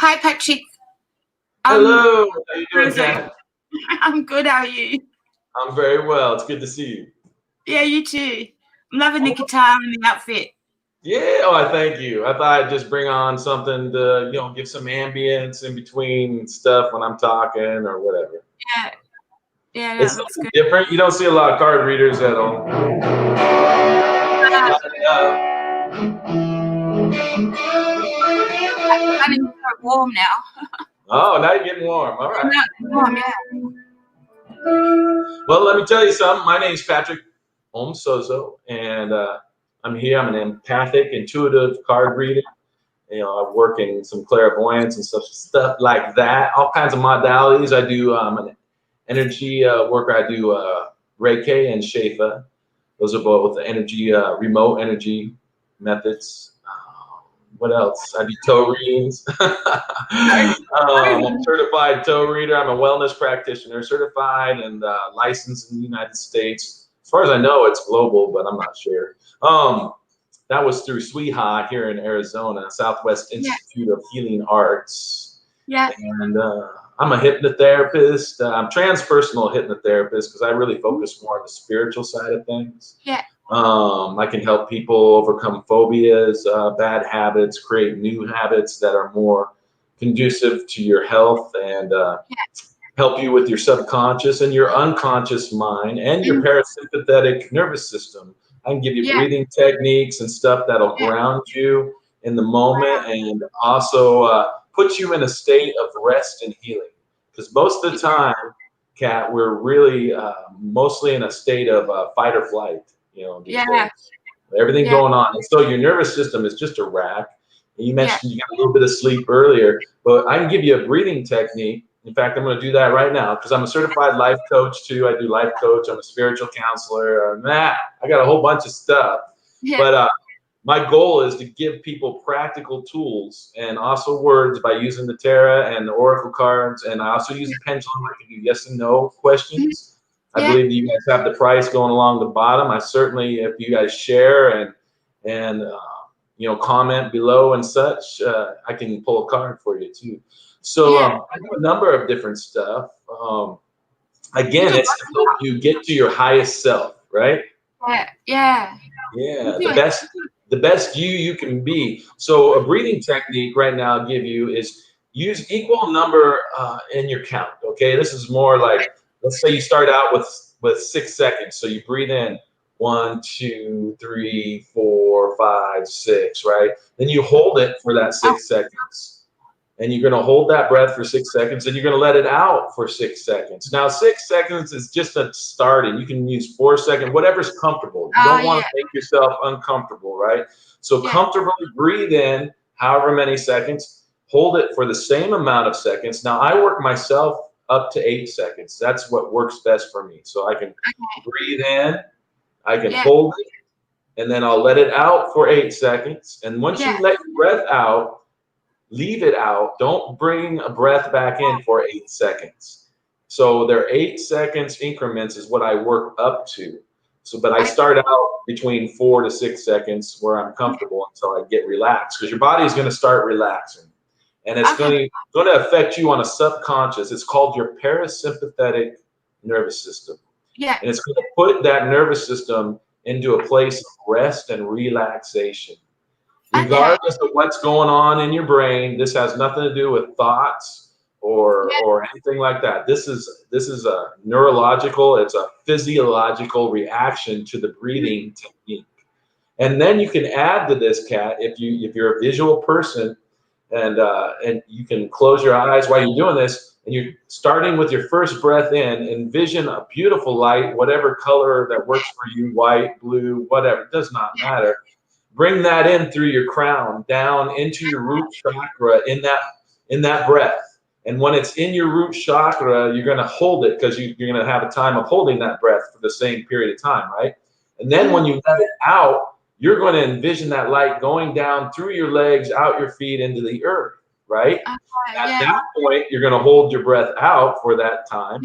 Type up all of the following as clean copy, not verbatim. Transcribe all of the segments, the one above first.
Hi, Patrick. Hello. How you doing, Kat? I'm good. How are you? I'm very well. It's good to see you. Yeah, you too. I'm loving the guitar and the outfit. Yeah. Oh, I thank you. I thought I'd just bring on something to, give some ambience in between stuff when I'm talking or whatever. Yeah, yeah, It's that looks something good. different. You don't see a lot of card readers at all. And it's so warm now. Oh, now you're getting warm. All right. Now it's warm, yeah. Well, let me tell you something. My name's Patrick OmSoZo, and I'm here. I'm an empathic, intuitive card reader. I work in some clairvoyance and stuff like that. All kinds of modalities. I do an energy worker. I do RIEKI and Shefa. Those are both energy, remote energy methods. What else? I do toe readings. I'm a certified toe reader. I'm a wellness practitioner, certified and licensed in the United States. As far as I know, it's global, but I'm not sure. That was through SWIHA here in Arizona, Southwest Institute of Healing Arts. Yeah. And I'm a hypnotherapist. I'm transpersonal hypnotherapist because I really focus more on the spiritual side of things. Yeah. I can help people overcome phobias, bad habits, create new habits that are more conducive to your health, and help you with your subconscious and your unconscious mind and your parasympathetic nervous system. I can give you breathing techniques and stuff that'll ground you in the moment and also put you in a state of rest and healing. Because most of the time, Kat, we're really mostly in a state of fight or flight. These days. Everything going on. And so your nervous system is just a rack. And you mentioned you got a little bit of sleep earlier, but I can give you a breathing technique. In fact, I'm going to do that right now because I'm a certified life coach too. I do life coach. I'm a spiritual counselor. I got a whole bunch of stuff. Yeah. But my goal is to give people practical tools and also words by using the tarot and the oracle cards. And I also use the pendulum. I can do yes and no questions. I believe you guys have the price going along the bottom. I certainly, if you guys share and comment below and such, I can pull a card for you too. So I have a number of different stuff. Again, it's to help you get to your highest self, right? Yeah. Yeah, the best you can be. So a breathing technique right now I'll give you is use equal number in your count. Okay, this is more like, let's say you start out with 6 seconds. So you breathe in 1, 2, 3, 4, 5, 6, right? Then you hold it for that 6 seconds. And you're going to hold that breath for 6 seconds, and you're going to let it out for 6 seconds. Now, 6 seconds is just a start, and you can use 4 seconds, whatever's comfortable. You don't want to make yourself uncomfortable, right? So comfortably breathe in however many seconds, hold it for the same amount of seconds. Now, I work myself up to 8 seconds. That's what works best for me. So I can breathe in, I can hold it, and then I'll let it out for 8 seconds. And once you let your breath out, leave it out. Don't bring a breath back in for 8 seconds. So their 8 seconds increments is what I work up to. So, but I start out between 4 to 6 seconds where I'm comfortable until I get relaxed, because your body is going to start relaxing, and it's going to affect you on a subconscious. It's called your parasympathetic nervous system. Yeah. And it's going to put that nervous system into a place of rest and relaxation. Regardless of what's going on in your brain, this has nothing to do with thoughts or anything like that. This is a neurological, it's a physiological reaction to the breathing technique. And then you can add to this, Kat, if you're a visual person, and you can close your eyes while you're doing this, and you're starting with your first breath in, envision a beautiful light, whatever color that works for you, white, blue, whatever, it does not matter. Bring that in through your crown, down into your root chakra in that breath. And when it's in your root chakra, you're going to hold it, because you're going to have a time of holding that breath for the same period of time, right? And then when you let it out, you're going to envision that light going down through your legs, out your feet, into the earth, right? At that point, you're going to hold your breath out for that time.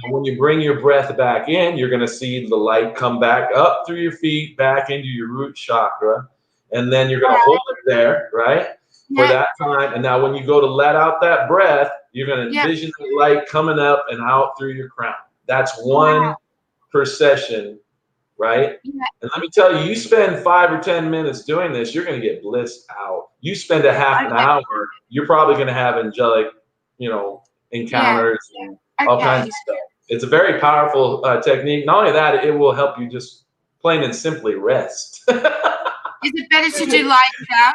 And when you bring your breath back in, you're going to see the light come back up through your feet, back into your root chakra. And then you're going to hold it there, right? for that time. And now when you go to let out that breath, you're going to envision the light coming up and out through your crown. That's one per session, right? Yeah. And let me tell you, you spend 5 or 10 minutes doing this, you're going to get blissed out. You spend a half an hour, you're probably going to have angelic, you know, encounters and all kinds of stuff. It's a very powerful technique. Not only that, it will help you just plain and simply rest. Is it better to do lying down?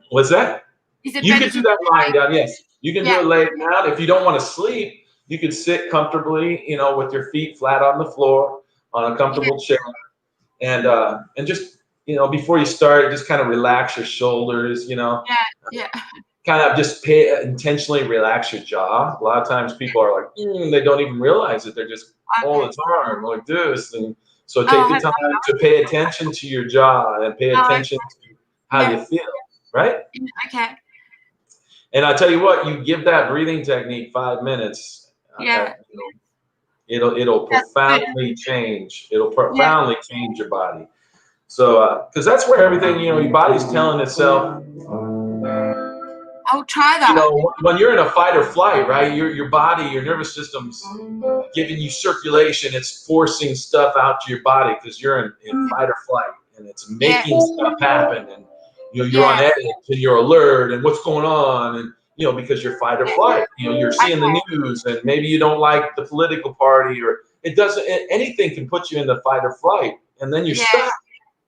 What's that? Is it You better can do to that lying down, yes. You can do it laying down. If you don't want to sleep, you can sit comfortably, you know, with your feet flat on the floor on a comfortable chair. And just, you know, before you start, just kind of relax your shoulders, you know. Kind of just intentionally relax your jaw. A lot of times people are like, they don't even realize it. They're just all the time like this. And so take the time to pay attention to your jaw and pay attention to how you feel, right? Okay. And I tell you what, you give that breathing technique 5 minutes. You know, it'll profoundly change. It'll profoundly change your body. So, because that's where everything, you know, your body's telling itself. I'll try that. You know, when you're in a fight or flight, right? Your body, your nervous system's giving you circulation. It's forcing stuff out to your body because you're in fight or flight, and it's making stuff happen. And you know, you're on edge and you're alert, and what's going on, and you know, because you're fight or flight. You know, you're seeing the news, and maybe you don't like the political party, or it doesn't. Anything can put you in the fight or flight, and then you're stuck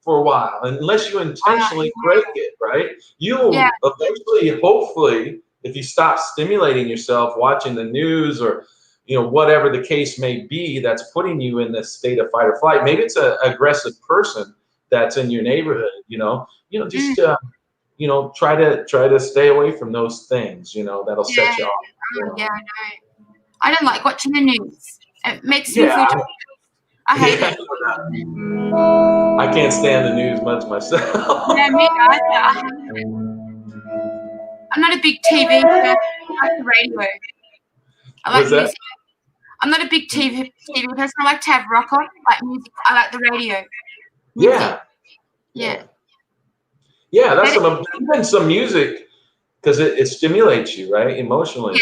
for a while, unless you intentionally break it, right? You'll eventually, hopefully, if you stop stimulating yourself, watching the news or, you know, whatever the case may be that's putting you in this state of fight or flight. Maybe it's an aggressive person that's in your neighborhood, you know, just, you know, try to stay away from those things, you know, that'll set you off. I know. I don't like watching the news. It makes me feel I hate it. I can't stand the news much myself. Yeah, me either. I hate it. I'm not a big TV person. I like the radio. I like music. I'm not a big TV person. I like to have rock on, like music. I like the radio. Music. Yeah, that's some music because it stimulates you, right, emotionally.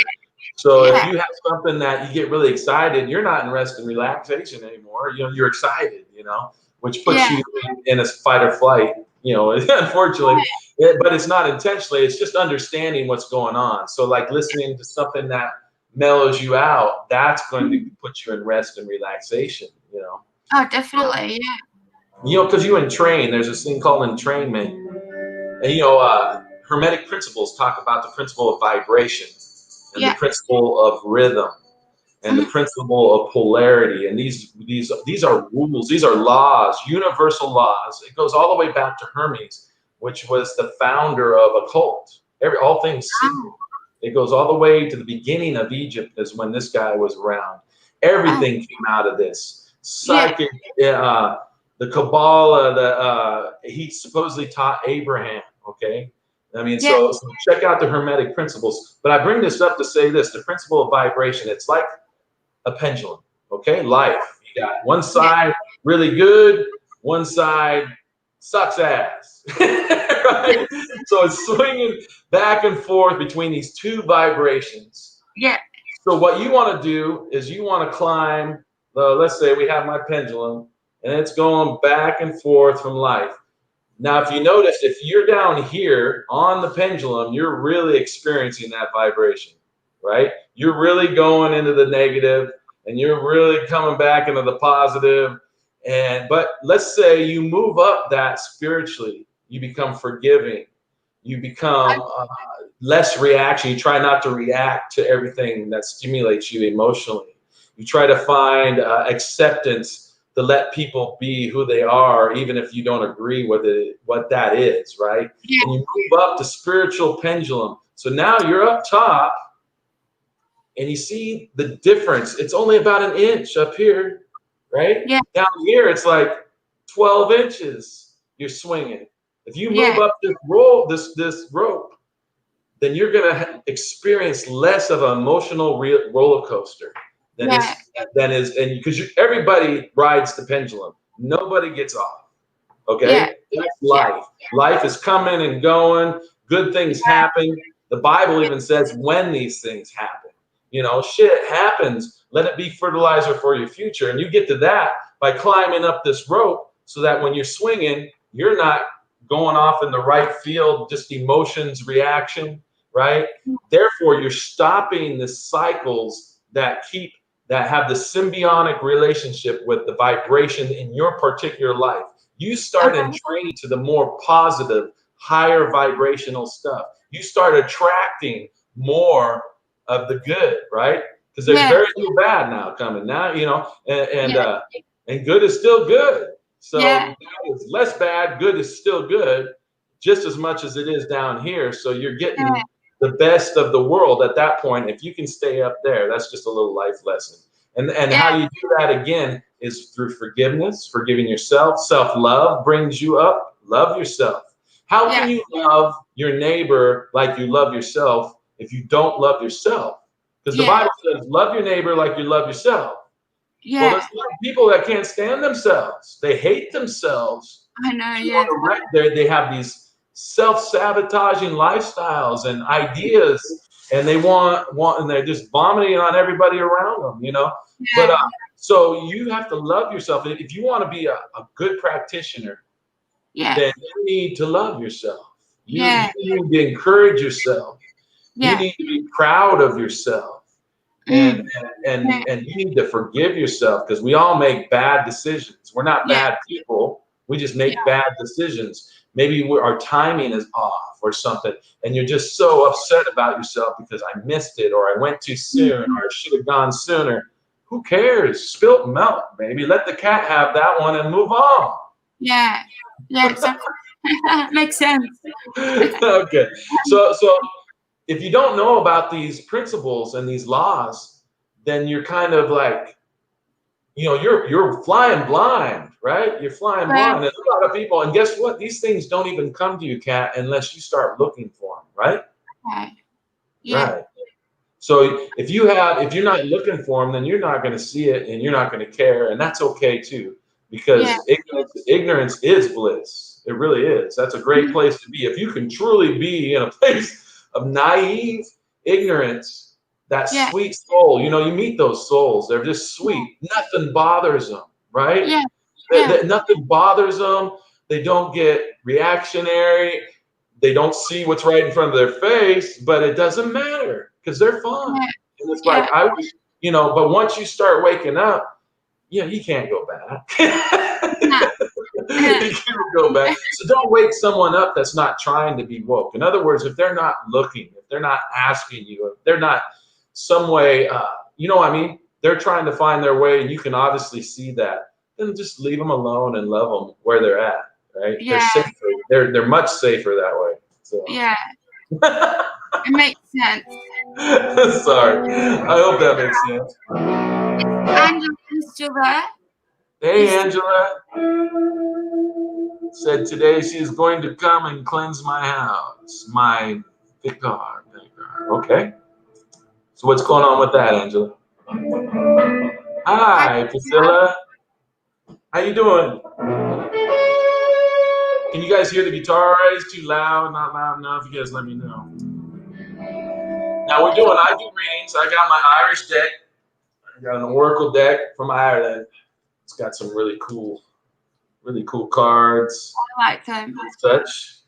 So if you have something that you get really excited, you're not in rest and relaxation anymore. You know, you're excited, you know, which puts you in a fight or flight, you know, unfortunately. But it's not intentionally. It's just understanding what's going on. So like listening to something that mellows you out, that's going to put you in rest and relaxation, you know. Oh, definitely, You know, because you entrain, there's this thing called entrainment. And, you know, Hermetic principles talk about the principle of vibration and the principle of rhythm and the principle of polarity. And these are rules, these are laws, universal laws. It goes all the way back to Hermes, which was the founder of a cult. All things secret. It goes all the way to the beginning of Egypt is when this guy was around. Everything came out of this. Psychic, the Kabbalah, he supposedly taught Abraham, okay? I mean, so check out the Hermetic principles. But I bring this up to say this, the principle of vibration, it's like a pendulum, okay? Life, you got one side really good, one side sucks ass, right? So it's swinging back and forth between these two vibrations. So what you want to do is you want to climb, let's say we have my pendulum, and it's going back and forth from life. Now, if you notice, if you're down here on the pendulum, you're really experiencing that vibration, right? You're really going into the negative, and you're really coming back into the positive. But let's say you move up that spiritually, you become forgiving, you become less reaction. You try not to react to everything that stimulates you emotionally. You try to find acceptance to let people be who they are, even if you don't agree with it, what that is, right? And you move up the spiritual pendulum. So now you're up top, and you see the difference. It's only about an inch up here, right? Down here, it's like 12 inches you're swinging. If you move up this rope, then you're gonna experience less of an emotional roller coaster than and because everybody rides the pendulum. Nobody gets off. Okay, that's life. Life is coming and going. Good things happen. The Bible even says when these things happen. You know, shit happens. Let it be fertilizer for your future. And you get to that by climbing up this rope so that when you're swinging, you're not going off in the right field, just emotions, reaction, right? Therefore, you're stopping the cycles that have the symbiotic relationship with the vibration in your particular life. You start training to the more positive, higher vibrational stuff. You start attracting more of the good, right? Because there's very little bad now coming now, you know, and good is still good. So bad is less bad, good is still good, just as much as it is down here. So you're getting the best of the world at that point. If you can stay up there, that's just a little life lesson. And how you do that again is through forgiveness, forgiving yourself. Self-love brings you up. Love yourself. How can you love your neighbor like you love yourself if you don't love yourself? Because the Bible says, love your neighbor like you love yourself. Well, there's a lot of people that can't stand themselves. They hate themselves. I know, They have these self-sabotaging lifestyles and ideas, and they and they're just vomiting on everybody around them, you know? But so you have to love yourself. If you want to be a good practitioner, then you need to love yourself. You need to encourage yourself. You need to be proud of yourself. And you need to forgive yourself, because we all make bad decisions. We're not bad people. We just make bad decisions. Maybe our timing is off or something, and you're just so upset about yourself because I missed it, or I went too soon, or I should have gone sooner. Who cares? Spilt milk, baby. Let the cat have that one and move on. Yeah, exactly. Makes sense. Okay. So if you don't know about these principles and these laws, then you're kind of like, you know, you're flying blind, right? You're flying blind. There's a lot of people, and guess what? These things don't even come to you, Kat, unless you start looking for them, right? Right. So if you're not looking for them, then you're not going to see it, and you're not going to care, and that's okay too, because ignorance is bliss. It really is. That's a great place to be. If you can truly be in a place of naive ignorance, that sweet soul, you know, you meet those souls, they're just sweet. Nothing bothers them, right? Nothing bothers them. They don't get reactionary. They don't see what's right in front of their face, but it doesn't matter because they're fun. And it's like, I wish, you know, but once you start waking up, you can't go back. You can't go back. So don't wake someone up that's not trying to be woke. In other words, if they're not looking, if they're not asking you, if they're not some way, you know what I mean? They're trying to find their way, and you can obviously see that. Then just leave them alone and love them where they're at, right? They're safer. They're much safer that way. So. It makes sense. Sorry. I hope that makes sense. Angela's still there? Hey, Angela. Said today she's going to come and cleanse my house. My vicar. Okay. So what's going on with that, Angela? Hi, Priscilla. How you doing? Can you guys hear the guitar? It's too loud, not loud enough. You guys let me know. Now I do readings. I got my Irish deck. I got an Oracle deck from Ireland. It's got some really cool cards. I like them. Such.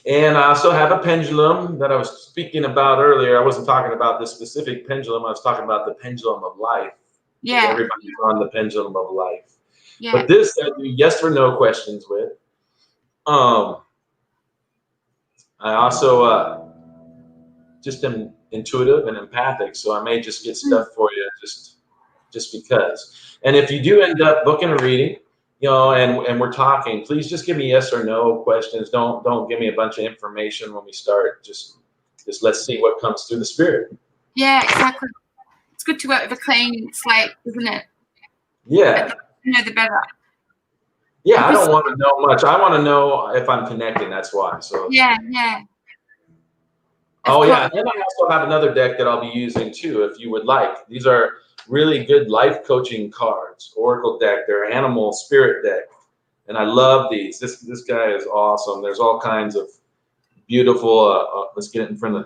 And I also have a pendulum that I was speaking about earlier. I wasn't talking about this specific pendulum. I was talking about the pendulum of life. Yeah. Everybody's on the pendulum of life. Yeah. But this I do yes or no questions with. I also just am intuitive and empathic, so I may just get stuff for you just because. And if you do end up booking a reading, you know, and we're talking, please just give me yes or no questions. Don't give me a bunch of information when we start. Just let's see what comes through the spirit. Yeah, exactly. It's good to work with a clean slate, isn't it? Yeah. The know the better. Yeah, I don't want to know much. I want to know if I'm connecting. That's why. So. Yeah. Oh yeah, and then I also have another deck that I'll be using too, if you would like. These are really good life coaching cards. Oracle deck. They're animal spirit deck, and I love these. This guy is awesome. There's all kinds of beautiful, let's get it in front of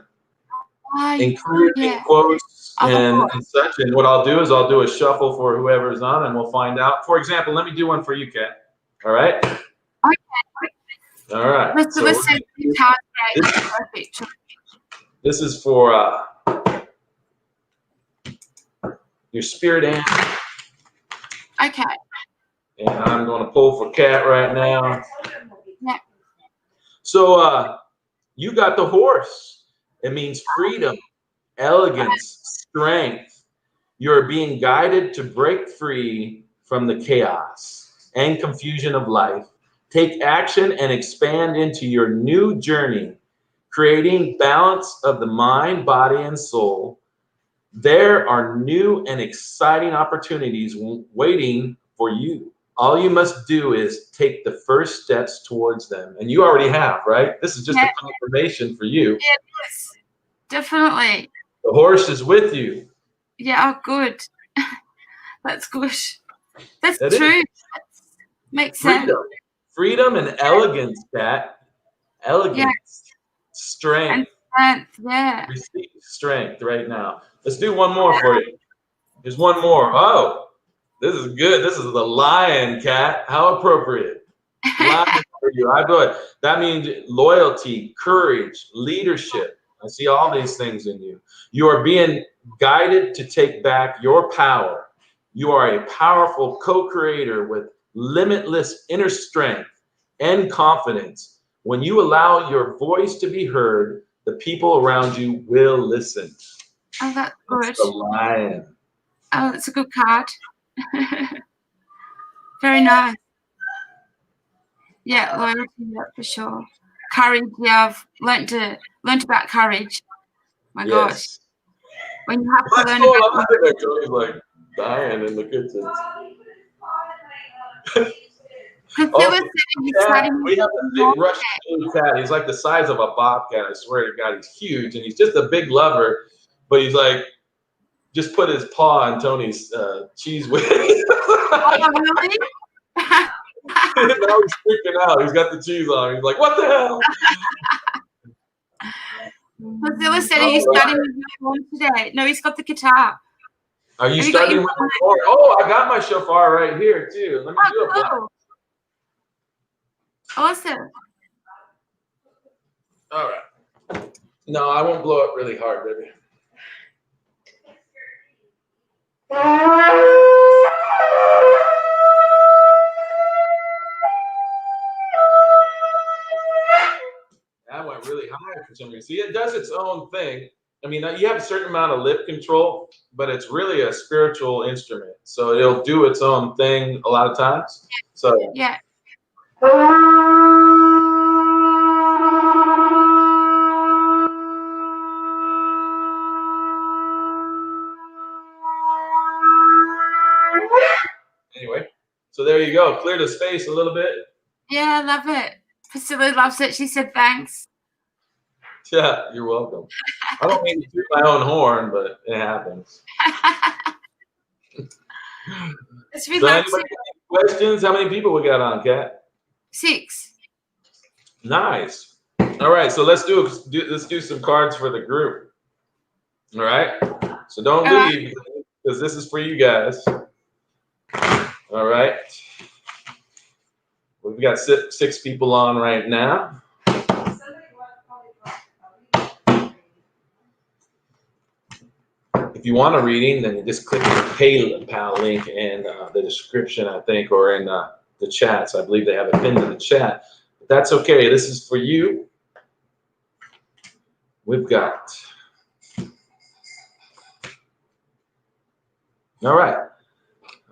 encouraging quotes and such. And what I'll do is I'll do a shuffle for whoever's on, and we'll find out. For example, let me do one for you, Kat. All right? Okay. All right. Let's say perfect. This is for your spirit animal. Okay. And I'm going to pull for Kat right now. Yeah. So you got the horse. It means freedom, elegance, strength. You're being guided to break free from the chaos and confusion of life. Take action and expand into your new journey, creating balance of the mind, body, and soul. There are new and exciting opportunities waiting for you. All you must do is take the first steps towards them. And you already have, right? This is just a confirmation for you. Yes, definitely. The horse is with you. Yeah, oh, good. That's good. That's true. Makes sense. Freedom and elegance, Kat. Elegance. Strength. And strength, yeah. Receive strength right now. Let's do one more for you. There's one more. Oh, this is good. This is the lion, Kat. How appropriate. Lion for you. I thought that means loyalty, courage, leadership. I see all these things in you. You are being guided to take back your power. You are a powerful co-creator with limitless inner strength and confidence. When you allow your voice to be heard, the people around you will listen. Oh, that's good. It's the lion. Oh, that's a good card. Very nice. Yeah, loyalty, yeah, for sure. Courage, yeah, I've learned about courage. My gosh. When you have to learn about Tony's like dying in the kitchen. We have a big Russian cat. He's like the size of a bobcat. I swear to God, he's huge, and he's just a big lover. But he's like, just put his paw on Tony's cheese whiz. Oh, really? Now he's freaking out. He's got the cheese on. He's like, what the hell? Priscilla said, are you starting with your horn today? No, he's got the guitar. Are you starting with your horn? Oh, I got my shofar right here, too. Let me do a blast. Awesome. All right. No, I won't blow it really hard, baby. That went really high for some reason. See, it does its own thing. I mean, you have a certain amount of lip control, but it's really a spiritual instrument. So it'll do its own thing a lot of times. So yeah. Anyway, so there you go. Clear the space a little bit. Yeah, I love it. Priscilla loves it. She said thanks. Yeah, you're welcome. I don't mean to toot my own horn, but it happens. It's relaxing. So questions? How many people we got on, Kat? 6. Nice. All right, so let's do some cards for the group. All right. So don't leave because this is for you guys. All right. We've got 6 people on right now. If you want a reading, then you just click the PayPal link in the description, I think, or in the chats. I believe they have it pinned in the chat. But that's okay. This is for you. We've got. All right.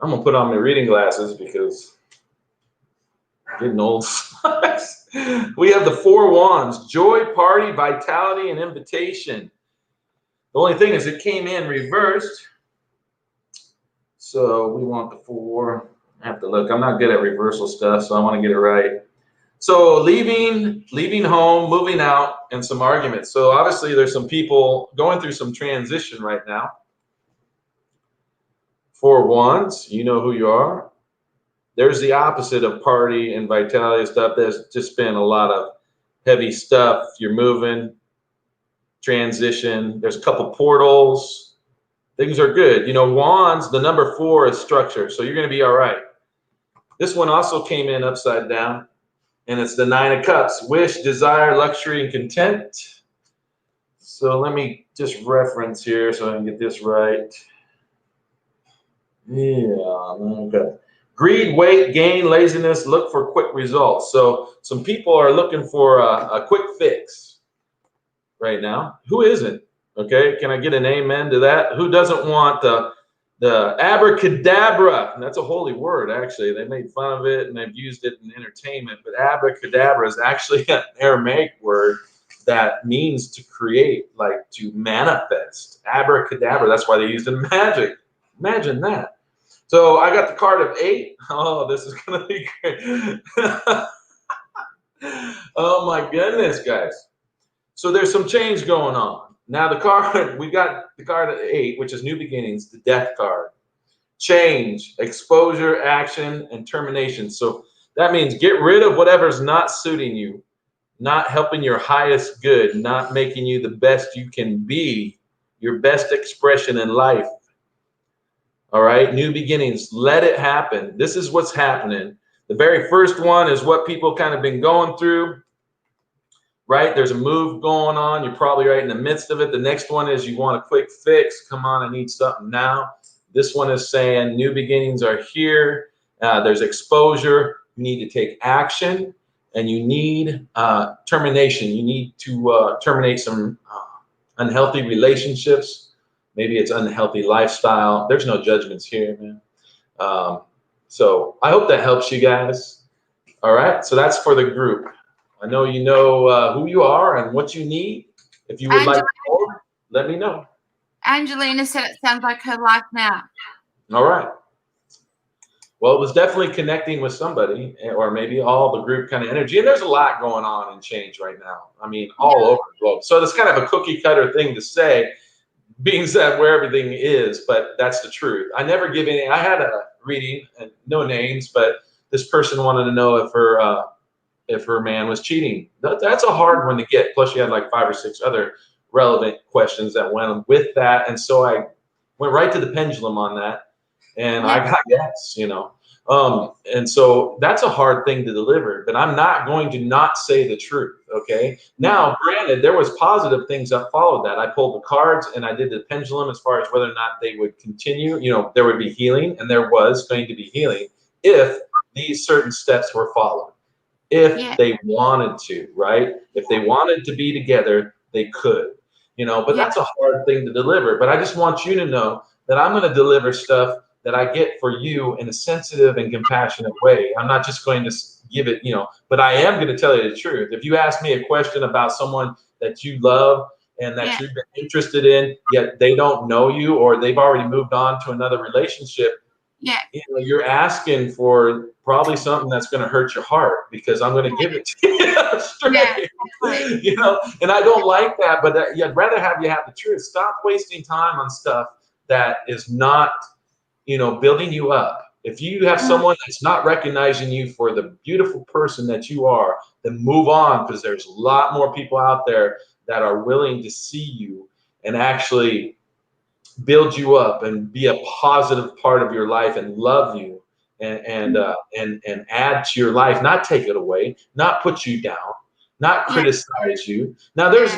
I'm going to put on my reading glasses because I'm getting old. We have the 4 wands: joy, party, vitality, and invitation. The only thing is it came in reversed. So we want the 4. I have to look. I'm not good at reversal stuff, so I want to get it right. So leaving home, moving out, and some arguments. So obviously there's some people going through some transition right now. 4 wands, you know who you are. There's the opposite of party and vitality stuff. There's just been a lot of heavy stuff. You're moving, transition. There's a couple portals. Things are good. You know, wands, the number 4 is structure. So you're going to be all right. This one also came in upside down. And it's the 9 of Cups. Wish, desire, luxury, and content. So let me just reference here so I can get this right. Yeah, okay. Greed, weight gain, laziness, look for quick results. So some people are looking for a quick fix right now. Who isn't? Okay, can I get an amen to that? Who doesn't want the abracadabra? And that's a holy word, actually. They made fun of it and they've used it in entertainment, but abracadabra is actually an Aramaic word that means to create, like to manifest. Abracadabra, that's why they used it in magic. Imagine that. So I got the card of 8. Oh, this is gonna be great. Oh my goodness, guys. So there's some change going on. Now the card, we got the card of 8, which is new beginnings, the death card. Change, exposure, action, and termination. So that means get rid of whatever's not suiting you, not helping your highest good, not making you the best you can be, your best expression in life. All right, new beginnings, let it happen. This is what's happening. The very first one is what people kind of been going through, right? There's a move going on. You're probably right in the midst of it. The next one is you want a quick fix. Come on, I need something now. This one is saying new beginnings are here. There's exposure. You need to take action, and you need termination. You need to terminate some unhealthy relationships. Maybe it's unhealthy lifestyle. There's no judgments here, man. So I hope that helps you guys. All right. So that's for the group. I know you know who you are and what you need. If you would like more, let me know. Angelina said it sounds like her life now. All right. Well, it was definitely connecting with somebody, or maybe all the group kind of energy. And there's a lot going on in change right now. I mean, all over the globe. So it's kind of a cookie cutter thing to say, being said where everything is, but that's the truth. I never give any. I had a reading, and no names, but this person wanted to know if her man was cheating. That's a hard one to get. Plus, she had like 5 or 6 other relevant questions that went with that, and so I went right to the pendulum on that, and I got yes, you know. And so that's a hard thing to deliver, but I'm not going to not say the truth. Okay. Now, granted, there was positive things that followed that. I pulled the cards and I did the pendulum as far as whether or not they would continue. You know, there would be healing, and there was going to be healing if these certain steps were followed. If they wanted to, right? If they wanted to be together, they could, you know, but that's a hard thing to deliver. But I just want you to know that I'm going to deliver stuff that I get for you in a sensitive and compassionate way. I'm not just going to give it, you know, but I am going to tell you the truth. If you ask me a question about someone that you love and that you've been interested in, yet they don't know you, or they've already moved on to another relationship, you know, you're asking for probably something that's going to hurt your heart, because I'm going to give it to you straight, you know, and I don't like that, but I'd rather have you have the truth. Stop wasting time on stuff that is not, you know, building you up. If you have someone that's not recognizing you for the beautiful person that you are, then move on, because there's a lot more people out there that are willing to see you and actually build you up and be a positive part of your life and love you and add to your life, not take it away, not put you down, not criticize you. Now there's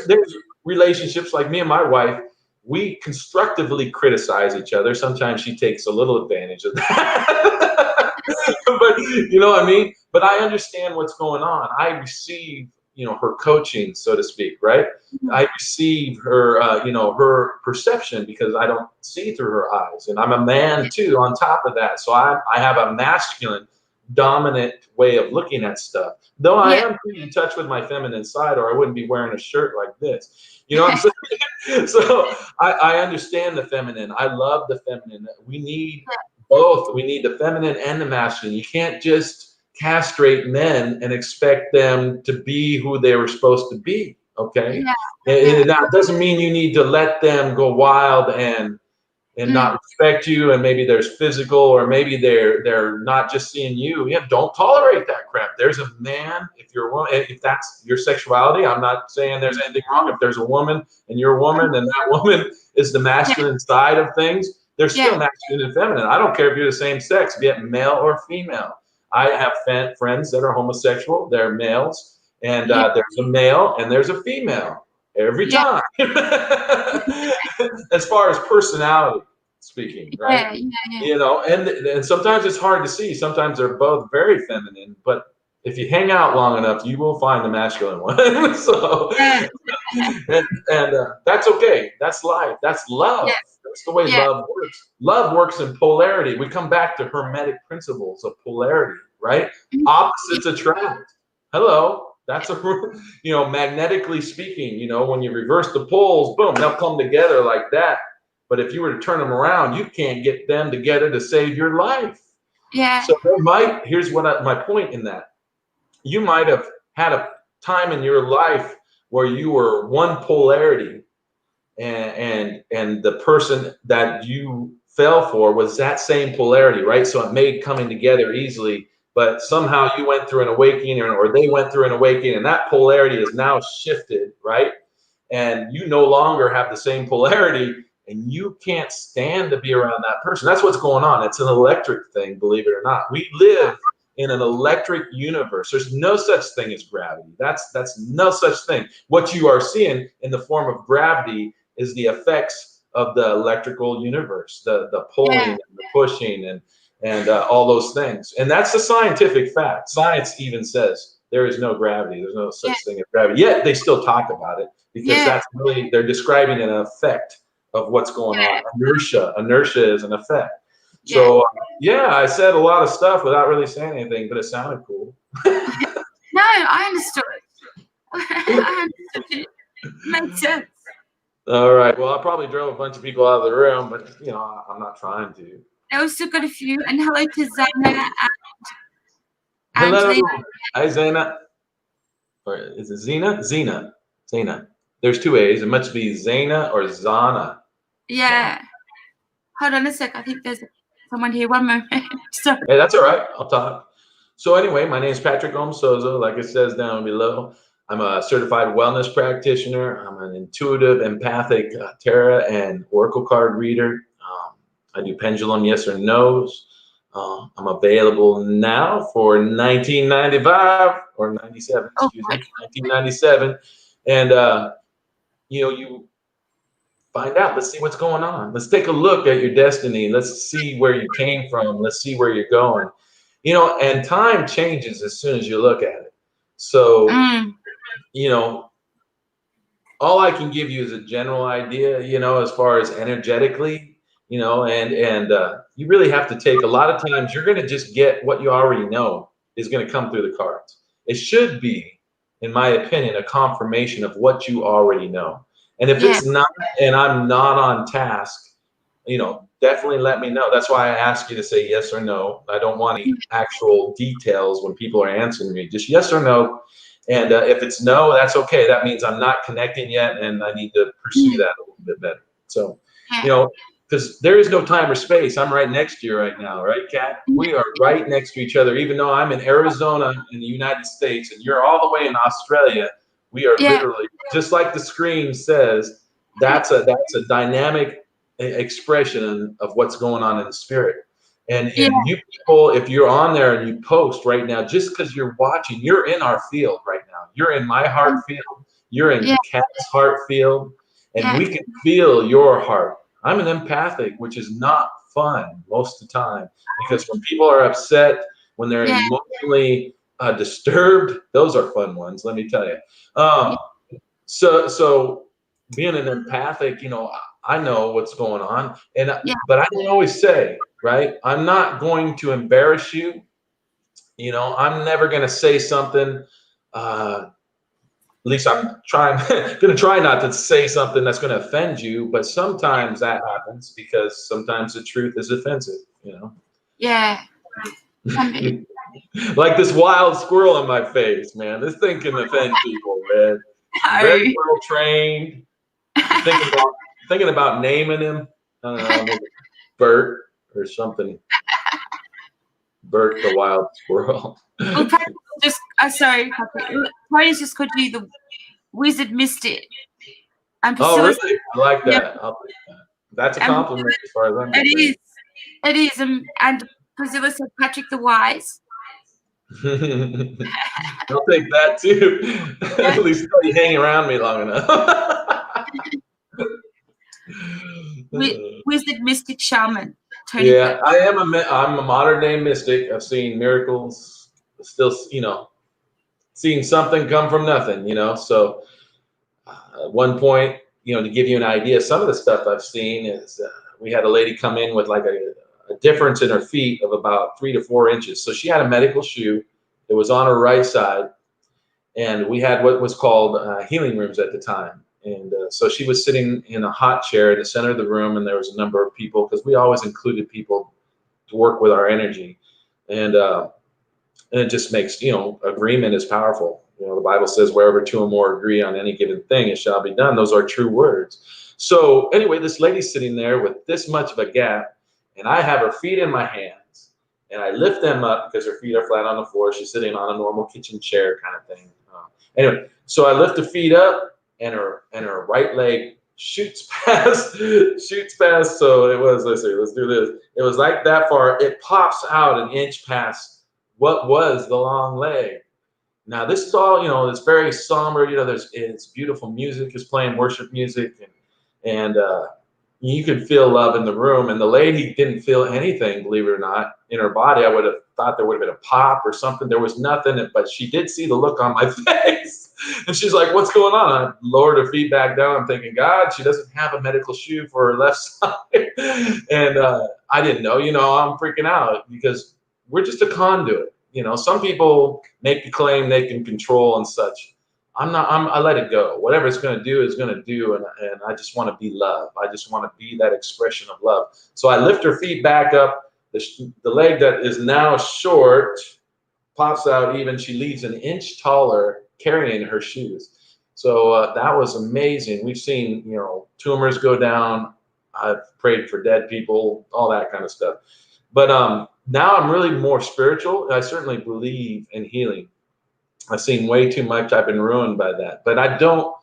relationships like me and my wife. We constructively criticize each other. Sometimes she takes a little advantage of that. But you know what I mean? But I understand what's going on. I receive, you know, her coaching, so to speak, right? I receive her, you know, her perception, because I don't see through her eyes. And I'm a man too, on top of that. So I have a masculine dominant way of looking at stuff. Though I am pretty in touch with my feminine side, or I wouldn't be wearing a shirt like this. You know what I'm saying? So I understand the feminine. I love the feminine. We need both. We need the feminine and the masculine. You can't just castrate men and expect them to be who they were supposed to be. Okay. And that doesn't mean you need to let them go wild and and not respect you, and maybe there's physical, or maybe they're not just seeing you. Yeah, don't tolerate that crap. There's a man, if you're a woman, if that's your sexuality, I'm not saying there's anything wrong. If there's a woman and you're a woman and that woman is the masculine side of things, they're still masculine and feminine. I don't care if you're the same sex, be it male or female. I have friends that are homosexual, they're males, and there's a male and there's a female every time. As far as personality speaking, right? You know, and sometimes it's hard to see. Sometimes they're both very feminine, but if you hang out long enough, you will find the masculine one. So, and that's okay. That's life. That's love. That's the way love works. Love works in polarity. We come back to Hermetic principles of polarity, right? Opposites attract. Hello. That's you know, magnetically speaking, you know, when you reverse the poles, boom, they'll come together like that. But if you were to turn them around, you can't get them together to save your life. So there might, here's what my point in that. You might have had a time in your life where you were one polarity, and the person that you fell for was that same polarity, right? So it made coming together easily. But somehow you went through an awakening, or they went through an awakening, and that polarity is now shifted, right? And you no longer have the same polarity, and you can't stand to be around that person. That's what's going on. It's an electric thing, believe it or not. We live in an electric universe. There's no such thing as gravity. That's no such thing. What you are seeing in the form of gravity is the effects of the electrical universe, the pulling and the pushing and all those things. And that's a scientific fact. Science even says there is no gravity. There's no such thing as gravity. Yet they still talk about it, because that's really, they're describing an effect of what's going on. Inertia is an effect. So I said a lot of stuff without really saying anything, but it sounded cool. No, I understood. I understood it. Makes sense. All right. Well, I probably drove a bunch of people out of the room, but you know, I'm not trying to. I also got a few, and hello to Zana and hello. Hi, Zana. Or is it Zena? Zena. There's two A's. It must be Zana or Zana. Yeah. Hold on a sec. I think there's someone here. One moment. Sorry. Hey, that's all right. I'll talk. So anyway, my name is Patrick OmSoZo, like it says down below. I'm a certified wellness practitioner. I'm an intuitive, empathic tarot and oracle card reader. I do pendulum yes or no's. I'm available now for $19.95 or 97, excuse me, $19.97. And you know, you find out. Let's see what's going on. Let's take a look at your destiny. Let's see where you came from. Let's see where you're going. You know, and time changes as soon as you look at it. So, you know, all I can give you is a general idea, you know, as far as energetically, you know, and you really have to take, a lot of times you're going to just get what you already know is going to come through the cards. It should be, in my opinion, a confirmation of what you already know. And if it's not, and I'm not on task, you know, definitely let me know. That's why I ask you to say yes or no. I don't want any actual details when people are answering me, just yes or no. And if it's no, that's okay. That means I'm not connecting yet, and I need to pursue that a little bit better. So, you know, because there is no time or space. I'm right next to you right now, right, Kat? We are right next to each other. Even though I'm in Arizona in the United States and you're all the way in Australia, we are literally, just like the screen says, that's a dynamic expression of what's going on in the spirit. And you people, if you're on there and you post right now, just because you're watching, you're in our field right now. You're in my heart field. You're in Kat's heart field. And we can feel your heart. I'm an empathic, which is not fun most of the time. Because when people are upset, when they're emotionally disturbed, those are fun ones, let me tell you. So being an empathic, you know, I know what's going on. And but I don't always say, right? I'm not going to embarrass you. You know, I'm never going to say something. At least I'm going to try not to say something that's going to offend you. But sometimes that happens because sometimes the truth is offensive. You know. Yeah. Like this wild squirrel in my face, man. This thing can offend people, man. Very well trained. Thinking about naming him. I don't know, maybe Bert or something. Bert the wild squirrel. Well, just sorry, Tony's just called you the wizard mystic. And Oh, Priscilla's, really? I like that. I'll take that. That's a compliment as far as I'm concerned. It is. And Priscilla said Patrick the Wise. I'll take that too. Yeah. At least you hang around me long enough. Wizard, mystic, shaman. Tony. Yeah, I'm a modern day mystic. I've seen miracles. Still, seeing something come from nothing. So at one point, to give you an idea, some of the stuff I've seen is we had a lady come in with like a difference in her feet of about 3 to 4 inches. So she had a medical shoe. It was on her right side, and we had what was called healing rooms at the time. And so she was sitting in a hot chair in the center of the room, and there was a number of people, because we always included people to work with our energy. And it just makes, agreement is powerful. The Bible says wherever 2 or more agree on any given thing, it shall be done. Those are true words. So anyway, this lady's sitting there with this much of a gap, and I have her feet in my hands, and I lift them up because her feet are flat on the floor. She's sitting on a normal kitchen chair kind of thing. Anyway, so I lift her feet up, and her right leg shoots past. So it was, let's do this. It was like that far. It pops out an inch past what was the long leg. Now this is all, it's very somber. It's beautiful music is playing, worship music, and you could feel love in the room. And the lady didn't feel anything, believe it or not, in her body. I would have thought there would have been a pop or something. There was nothing, but she did see the look on my face. And she's like, "What's going on?" I lowered her feet back down. I'm thinking, God, she doesn't have a medical shoe for her left side. And I didn't know, I'm freaking out because we're just a conduit. Some people make the claim they can control and such. I let it go. Whatever it's going to do is going to do. And I just want to be love. I just want to be that expression of love. So I lift her feet back up. The leg that is now short pops out even. She leaves an inch taller carrying her shoes. So that was amazing. We've seen, tumors go down. I've prayed for dead people, all that kind of stuff. But now I'm really more spiritual. I certainly believe in healing. I've seen way too much. I've been ruined by that. But I don't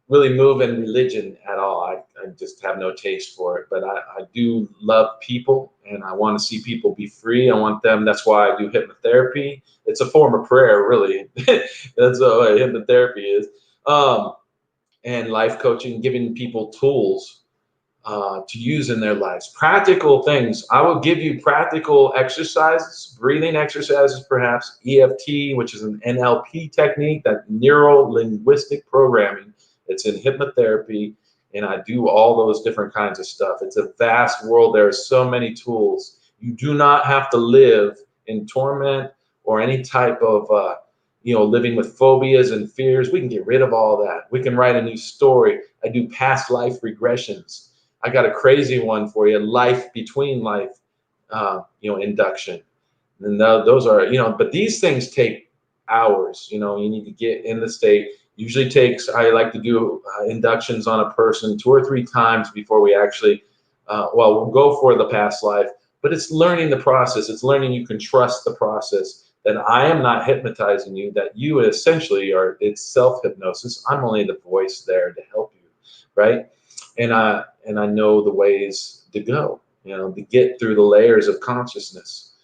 really move in religion at all. I just have no taste for it. But I do love people, and I want to see people be free. I want them. That's why I do hypnotherapy. It's a form of prayer, really. That's what hypnotherapy is. And life coaching, giving people tools to use in their lives. Practical things. I will give you practical exercises, breathing exercises, perhaps EFT, which is an NLP technique, that neuro-linguistic programming. It's in hypnotherapy, and I do all those different kinds of stuff. It's a vast world. There are so many tools. You do not have to live in torment or any type of living with phobias and fears. We can get rid of all that. We can write a new story. I do past life regressions. I got a crazy one for you, life between life, induction. And those are, but these things take hours. You need to get in the state. Usually takes, I like to do inductions on a person 2 or 3 times before we actually, we'll go for the past life. But it's learning the process. It's learning you can trust the process, that I am not hypnotizing you, that you essentially are, it's self-hypnosis. I'm only the voice there to help you, right? And I know the ways to go, to get through the layers of consciousness,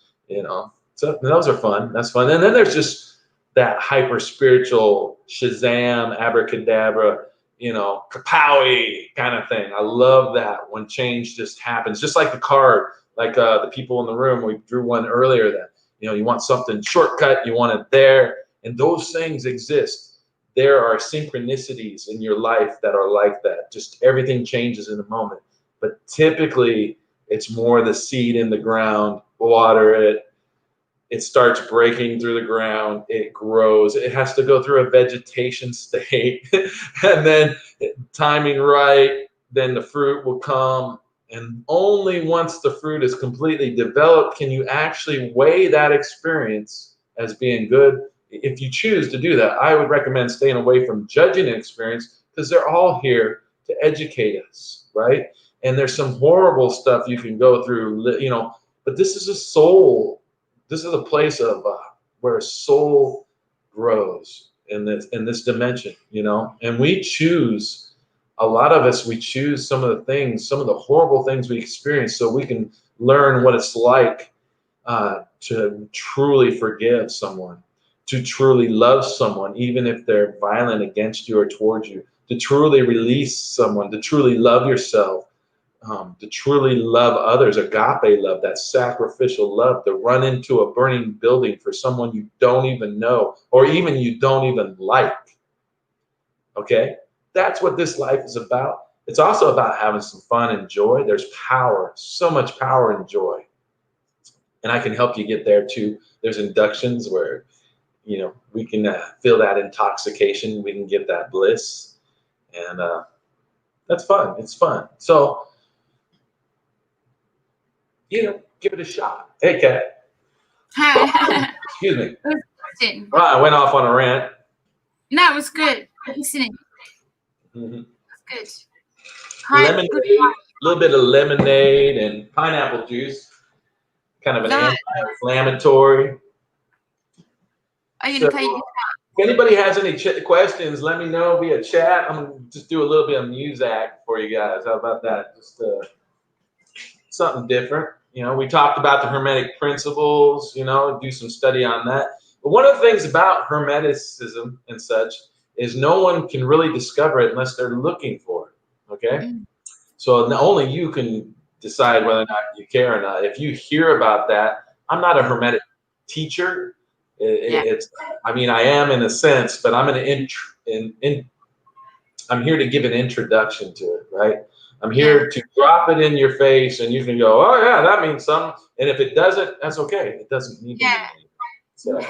So those are fun. That's fun. And then there's just that hyper spiritual Shazam, abracadabra, kapowie kind of thing. I love that when change just happens, just like the card, like the people in the room. We drew one earlier that, you want something shortcut, you want it there, and those things exist. There are synchronicities in your life that are like that. Just everything changes in a moment. But typically, it's more the seed in the ground, water it. It starts breaking through the ground. It grows. It has to go through a vegetation state. And then timing right, then the fruit will come. And only once the fruit is completely developed can you actually weigh that experience as being good. If you choose to do that, I would recommend staying away from judging an experience, because they're all here to educate us, right? And there's some horrible stuff you can go through, you know, but this is a soul. This is a place of where soul grows in this dimension, you know. And we choose, a lot of us, we choose some of the things, some of the horrible things we experience, so we can learn what it's like to truly forgive someone, to truly love someone, even if they're violent against you or towards you, to truly release someone, to truly love yourself, to truly love others, agape love, that sacrificial love, to run into a burning building for someone you don't even know, or even you don't even like. Okay? That's what this life is about. It's also about having some fun and joy. There's power, so much power and joy. And I can help you get there too. There's inductions where, you know, we can feel that intoxication. We can get that bliss. And that's fun. It's fun. So, you know, give it a shot. Hey, Kat. Hi. Excuse me. It Well, I went off on a rant. No, it was good. Listening. Mm-hmm. It was good. Lemonade, a little bit of lemonade and pineapple juice. Kind of an anti-inflammatory. Are you So, going to play? if anybody has any questions, let me know via chat. I'm going to just do a little bit of music for you guys. How about that? Just something different. You know, we talked about the Hermetic principles, you know, do some study on that. But one of the things about Hermeticism and such is no one can really discover it unless they're looking for it, okay? So only you can decide whether or not you care or not. If you hear about that, I'm not a Hermetic teacher. It's, I mean, I am in a sense, but I'm I'm here to give an introduction to it, right? I'm here to drop it in your face, and you can go, oh yeah, that means something. And if it doesn't, that's okay. It doesn't need to mean anything. So.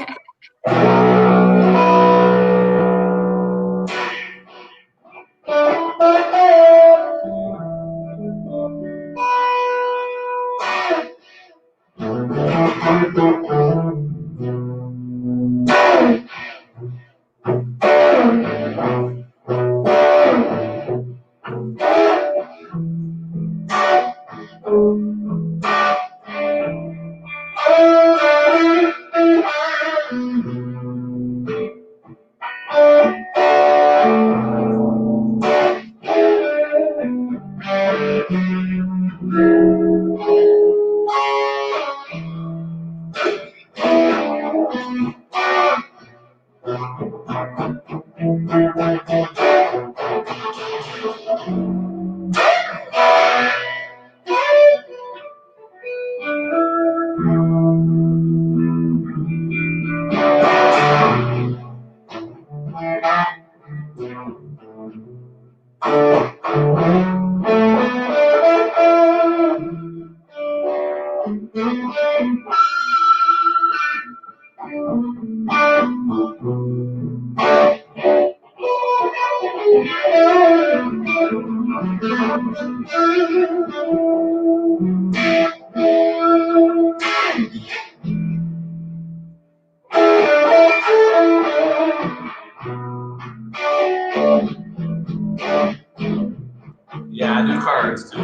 Yeah, I do cards too.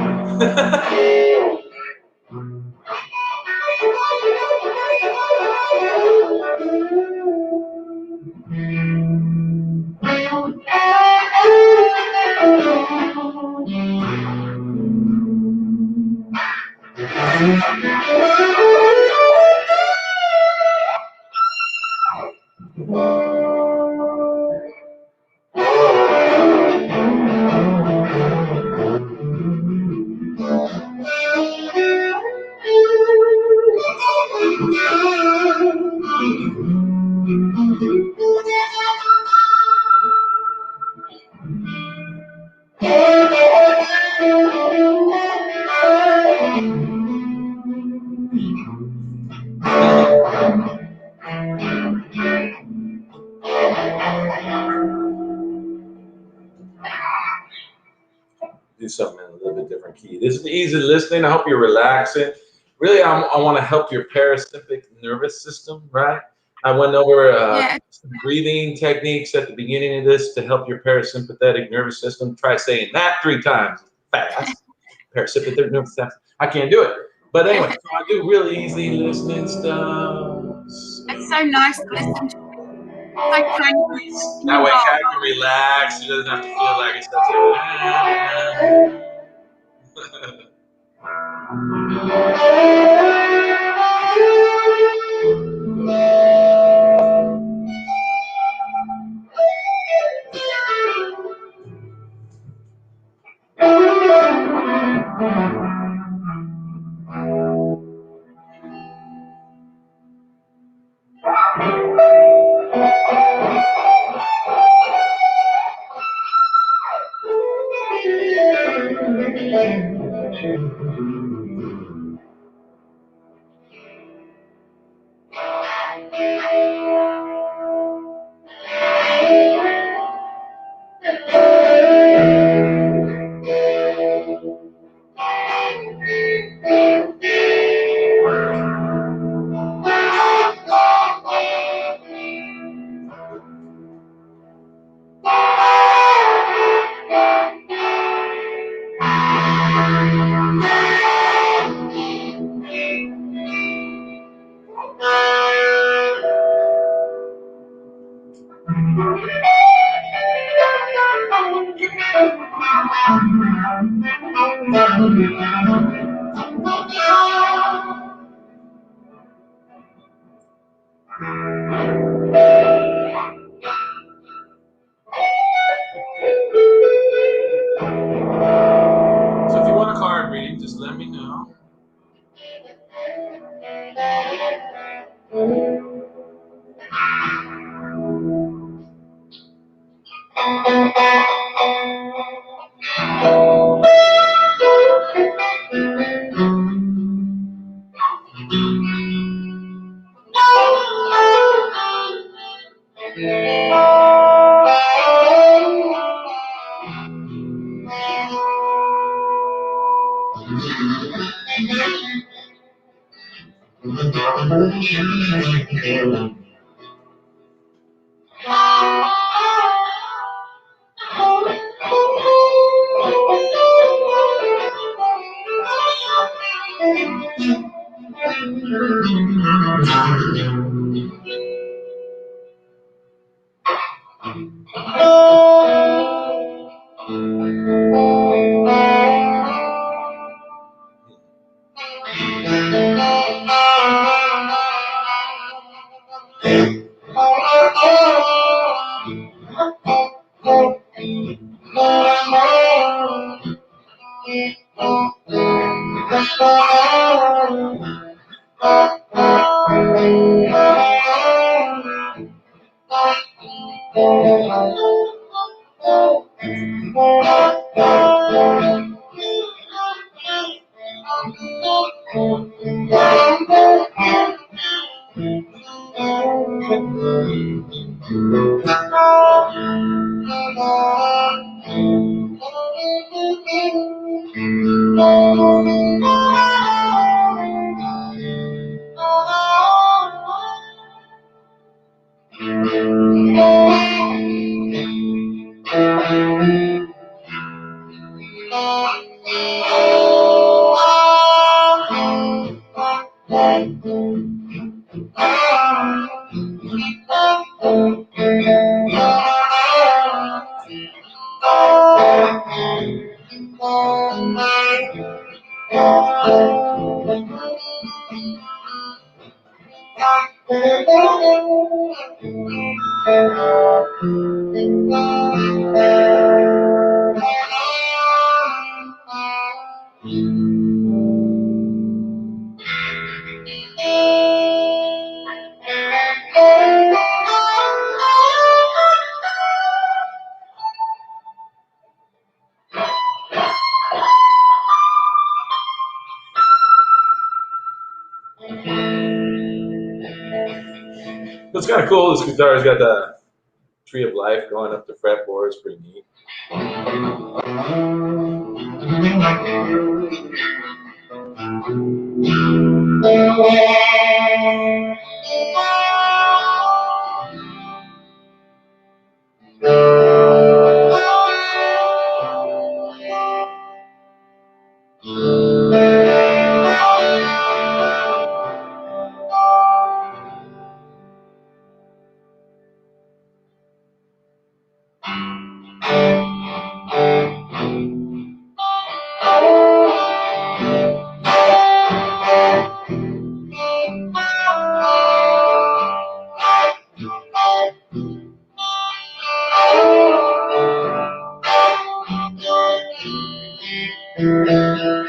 Do something in a little bit different key. This is easy listening. I hope you're relaxing. Really, I want to help your parasympathetic nervous system, right? I went over breathing techniques at the beginning of this to help your parasympathetic nervous system. Try saying that 3 times fast. Parasympathetic nervous system. I can't do it. But anyway, so I do really easy listening stuff. It's so nice to listen to. So tranquil. That way, Kat can relax. She doesn't have to feel like it's such So if you want a card reading, just let me know. It's kind of cool. This guitar's got the tree of life going up the fretboard. It's pretty neat.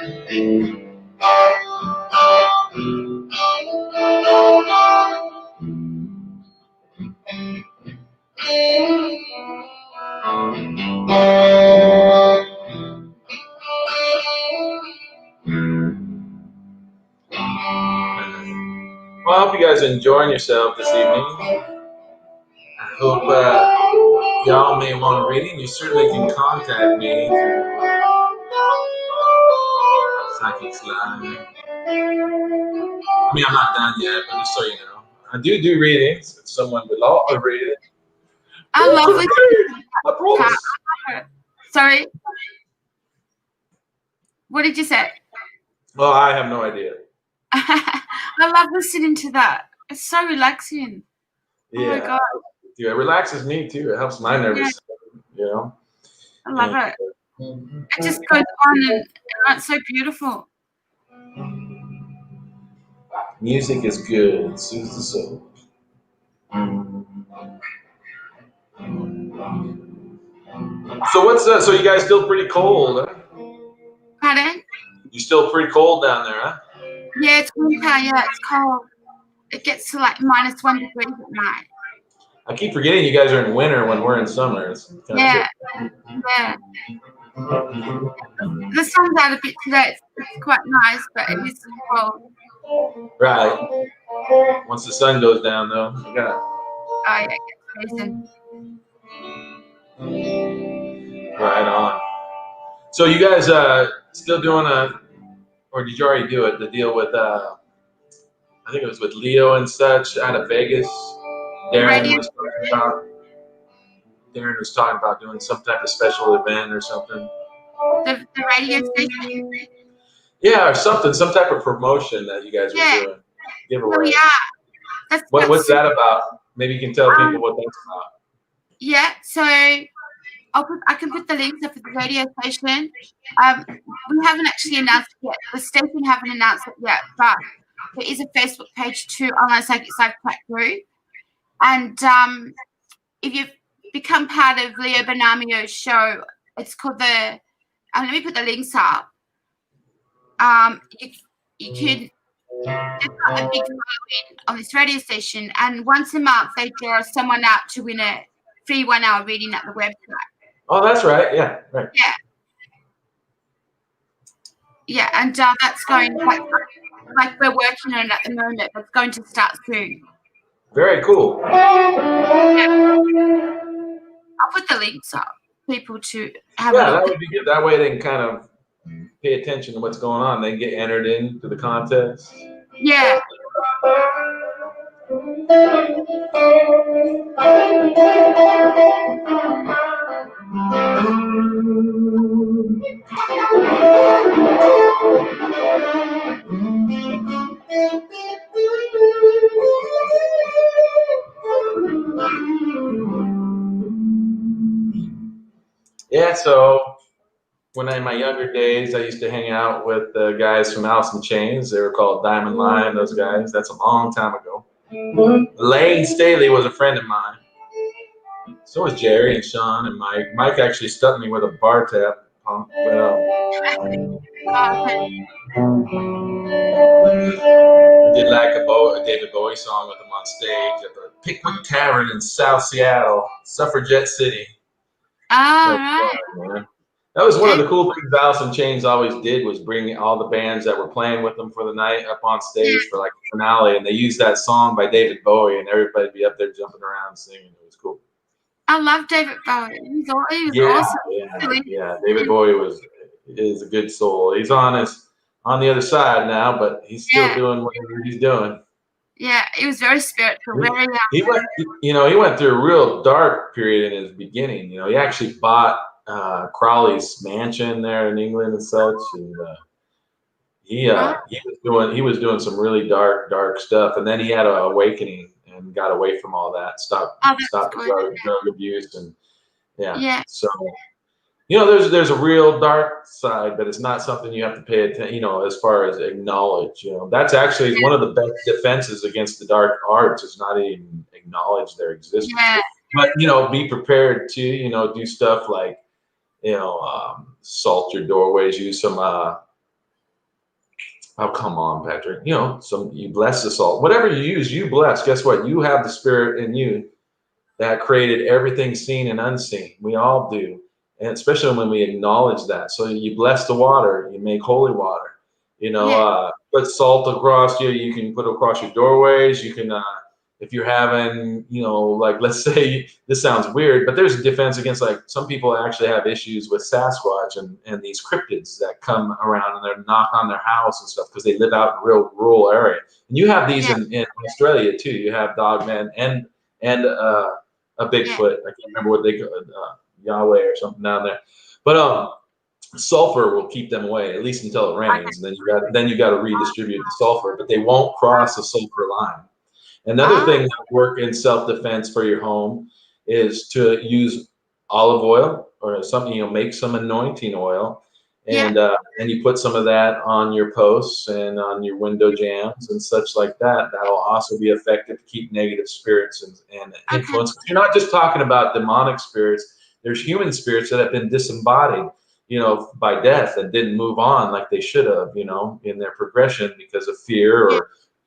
Well, I hope you guys are enjoying yourself this evening. I hope y'all may want a reading. You certainly can contact me through Psychics Live. I mean, I'm not done yet, but just so you know, I do readings. If someone would love a reading, I love this. I promise. Sorry. What did you say? Well, I have no idea. I love listening to that. It's so relaxing. Yeah. Oh my God. Yeah, it relaxes me too. It helps my nervous system, you know. I love it. It just goes on and it's so beautiful. Music is good. It soothes the soul. So what's that? So you guys still pretty cold, huh? Pardon? You still pretty cold down there, huh? Yeah, it's winter. Yeah, it's cold. It gets to like -1 degree at night. I keep forgetting you guys are in winter when we're in summer. It's kind Yeah, of yeah. The sun's out a bit today. It's quite nice, but it is cold. right. Once the sun goes down, though, you got. Oh yeah, it gets freezing. Right on. So you guys still doing or did you already do it? The deal with I think it was with Leo and such out of Vegas. Darren was talking about doing some type of special event or something. The radio station? Yeah, or something, some type of promotion that you guys were doing. Giveaway. Oh yeah. What's that about? Maybe you can tell people what that's about. Yeah, so I can put the links up for the radio station. We haven't actually announced it yet. The station haven't announced it yet, but there is a Facebook page to Online Psychic Chat Group. And if you've become part of Leo Benamio's show, it's called the. Let me put the links up. You can. They've got a big following on this radio station, and once a month they draw someone out to win a free 1-hour reading at the website. Oh, that's right. Yeah, right. Yeah. Yeah, and that's going like we're working on it at the moment. That's going to start soon. Very cool. Yeah. I'll put the links up for people to have a look. Yeah, that would be good. That way they can kind of pay attention to what's going on. They get entered into the contest. Yeah. Yeah, so when in my younger days, I used to hang out with the guys from Alice in Chains. They were called Diamond Lion, those guys. That's a long time ago. Lane Staley was a friend of mine. So was Jerry and Sean and Mike. Mike actually stuck me with a bar tap pump. I did like a David Bowie song with him on stage at the Pickwick Tavern in South Seattle, Suffragette City. Right. That was one of the cool things Alice in Chains always did, was bring all the bands that were playing with them for the night up on stage for like the finale, and they used that song by David Bowie, and everybody'd be up there jumping around singing. It was cool. I love David Bowie. He was awesome. Yeah. David Bowie is a good soul. He's on the other side now, but he's still doing whatever he's doing. Yeah, he was very spiritual, very he went through a real dark period in his beginning. He actually bought Crawley's mansion there in England and such, and he was doing some really dark stuff, and then he had an awakening and got away from all that, stopped drug abuse, and so there's a real dark side, but it's not something you have to pay attention, as far as acknowledge. That's actually one of the best defenses against the dark arts, is not even acknowledge their existence. But be prepared to do stuff like salt your doorways, use some Oh, come on, Patrick. You know, you bless the salt. Whatever you use, you bless. Guess what? You have the spirit in you that created everything seen and unseen. We all do. And especially when we acknowledge that. So you bless the water, you make holy water. You know, put salt across you can put across your doorways. You can, if you're having, you know, like, let's say, this sounds weird, but there's a defense against, like, some people actually have issues with Sasquatch and these cryptids that come around and they're knock on their house and stuff because they live out in a real rural area. And you have these in Australia too. You have Dogman and a Bigfoot. I can't remember what they call it, Yahweh or something down there. But sulfur will keep them away, at least until it rains. And then you got to redistribute the sulfur, but they won't cross the sulfur line. Another thing that work in self-defense for your home is to use olive oil or something. You know, make some anointing oil, and you put some of that on your posts and on your window jambs and such like that. That'll also be effective to keep negative spirits and influence. You're not just talking about demonic spirits. There's human spirits that have been disembodied, you know, by death and didn't move on like they should have, you know, in their progression because of fear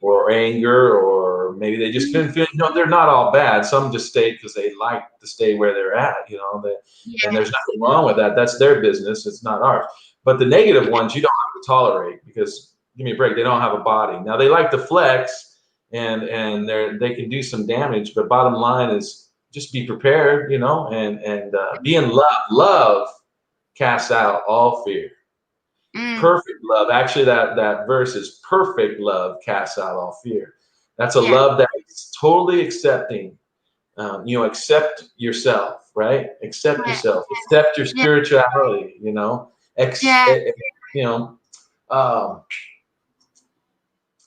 or anger, or maybe they just didn't feel, you know, they're not all bad. Some just stayed because they like to stay where they're at, you know, and there's nothing wrong with that. That's their business. It's not ours. But the negative ones, you don't have to tolerate because, give me a break, they don't have a body. Now they like to flex and they can do some damage, but bottom line is just be prepared, you know, and be in love. Love casts out all fear. Perfect love. Actually, that verse is perfect love casts out all fear. That's a love that is totally accepting. You know, accept yourself, right? Accept yourself. Accept your spirituality. You know, you know.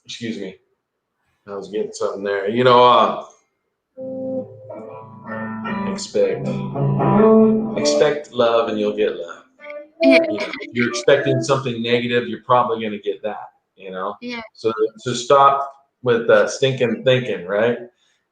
Excuse me. I was getting something there. You know, expect love, and you'll get love. You know, if you're expecting something negative, you're probably going to get that, you know? So stop with stinking thinking, right?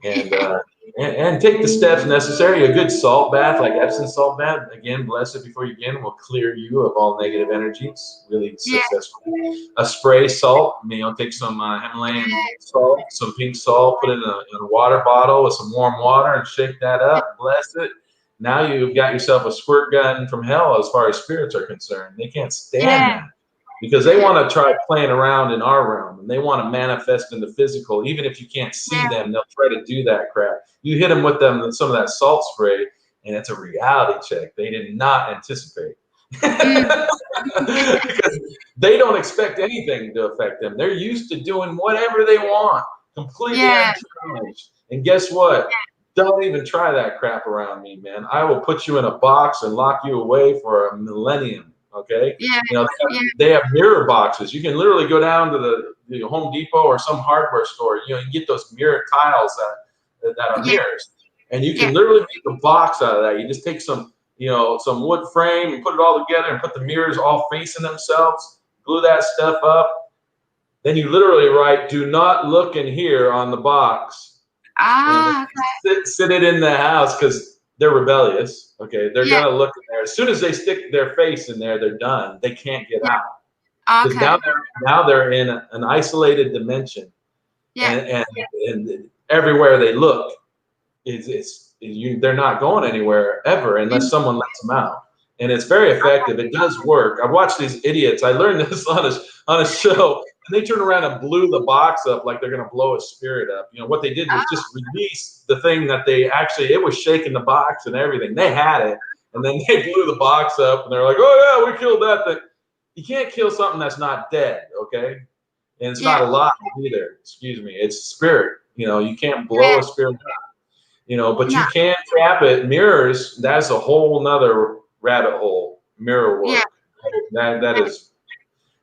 And take the steps necessary. A good salt bath, like Epsom salt bath, again, bless it before you begin, will clear you of all negative energies, really successfully. A spray salt, you know, take some Himalayan salt, some pink salt, put it in a water bottle with some warm water and shake that up, bless it. Now you've got yourself a squirt gun from hell as far as spirits are concerned. They can't stand that because they want to try playing around in our realm and they want to manifest in the physical. Even if you can't see them, they'll try to do that crap. You hit them with some of that salt spray and it's a reality check. They did not anticipate. Because they don't expect anything to affect them. They're used to doing whatever they want, completely unchallenged. And guess what? Don't even try that crap around me, man. I will put you in a box and lock you away for a millennium. Okay? You know, they have mirror boxes. You can literally go down to the Home Depot or some hardware store. You know, you get those mirror tiles that are mirrors, and you can literally make a box out of that. You just take some, you know, some wood frame and put it all together and put the mirrors all facing themselves. Glue that stuff up. Then you literally write "Do not look in here" on the box. Sit it in the house because they're rebellious. Okay, they're gonna look in there. As soon as they stick their face in there, they're done. They can't get out because now they're in an isolated dimension, and everywhere they look, they're not going anywhere ever unless someone lets them out. And it's very effective. It does work. I've watched these idiots. I learned this on a show. And they turned around and blew the box up like they're going to blow a spirit up. You know, what they did was just release the thing that it was shaking the box and everything. They had it. And then they blew the box up and they're like, oh, yeah, we killed that thing. You can't kill something that's not dead, okay? And it's not alive either. Excuse me. It's spirit. You know, you can't blow a spirit up. You know, but you can trap it. Mirrors, that's a whole nother rabbit hole. Mirror work.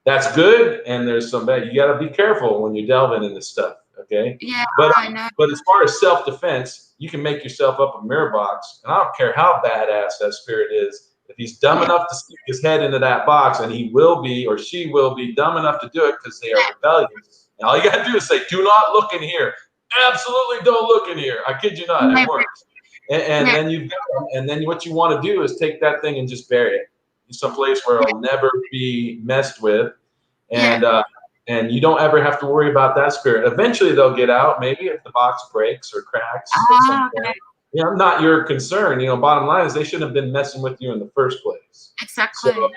That's good, and there's some bad. You got to be careful when you're delving into stuff, okay? But as far as self-defense, you can make yourself up a mirror box, and I don't care how badass that spirit is. If he's dumb enough to stick his head into that box, and he will be or she will be dumb enough to do it because they are rebellious. And all you got to do is say, "Do not look in here." Absolutely, don't look in here. I kid you not, it works. And then what you want to do is take that thing and just bury it. Someplace where it'll never be messed with, and And you don't ever have to worry about that spirit. Eventually they'll get out, maybe if the box breaks or cracks at some point. Okay. You know, not your concern. You know, bottom line is they shouldn't have been messing with you in the first place. Exactly. So,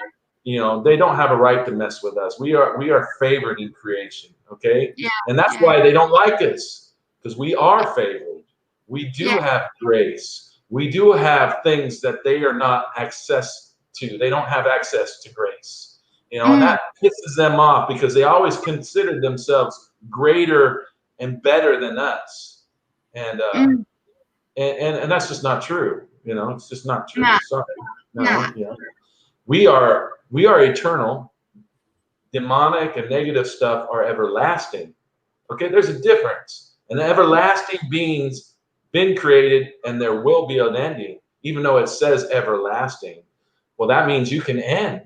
you know, they don't have a right to mess with us. We are favored in creation, okay? Yeah. And that's why they don't like us, because we are favored. We do have grace. We do have things that they are not access to. They don't have access to grace. You know, and that pisses them off because they always considered themselves greater and better than us. And and that's just not true. You know, it's just not true. Nah. Sorry. No, Nah. you know. We are eternal. Demonic and negative stuff are everlasting. Okay, there's a difference. And the everlasting beings been created and there will be an ending, even though it says everlasting. Well, that means you can end.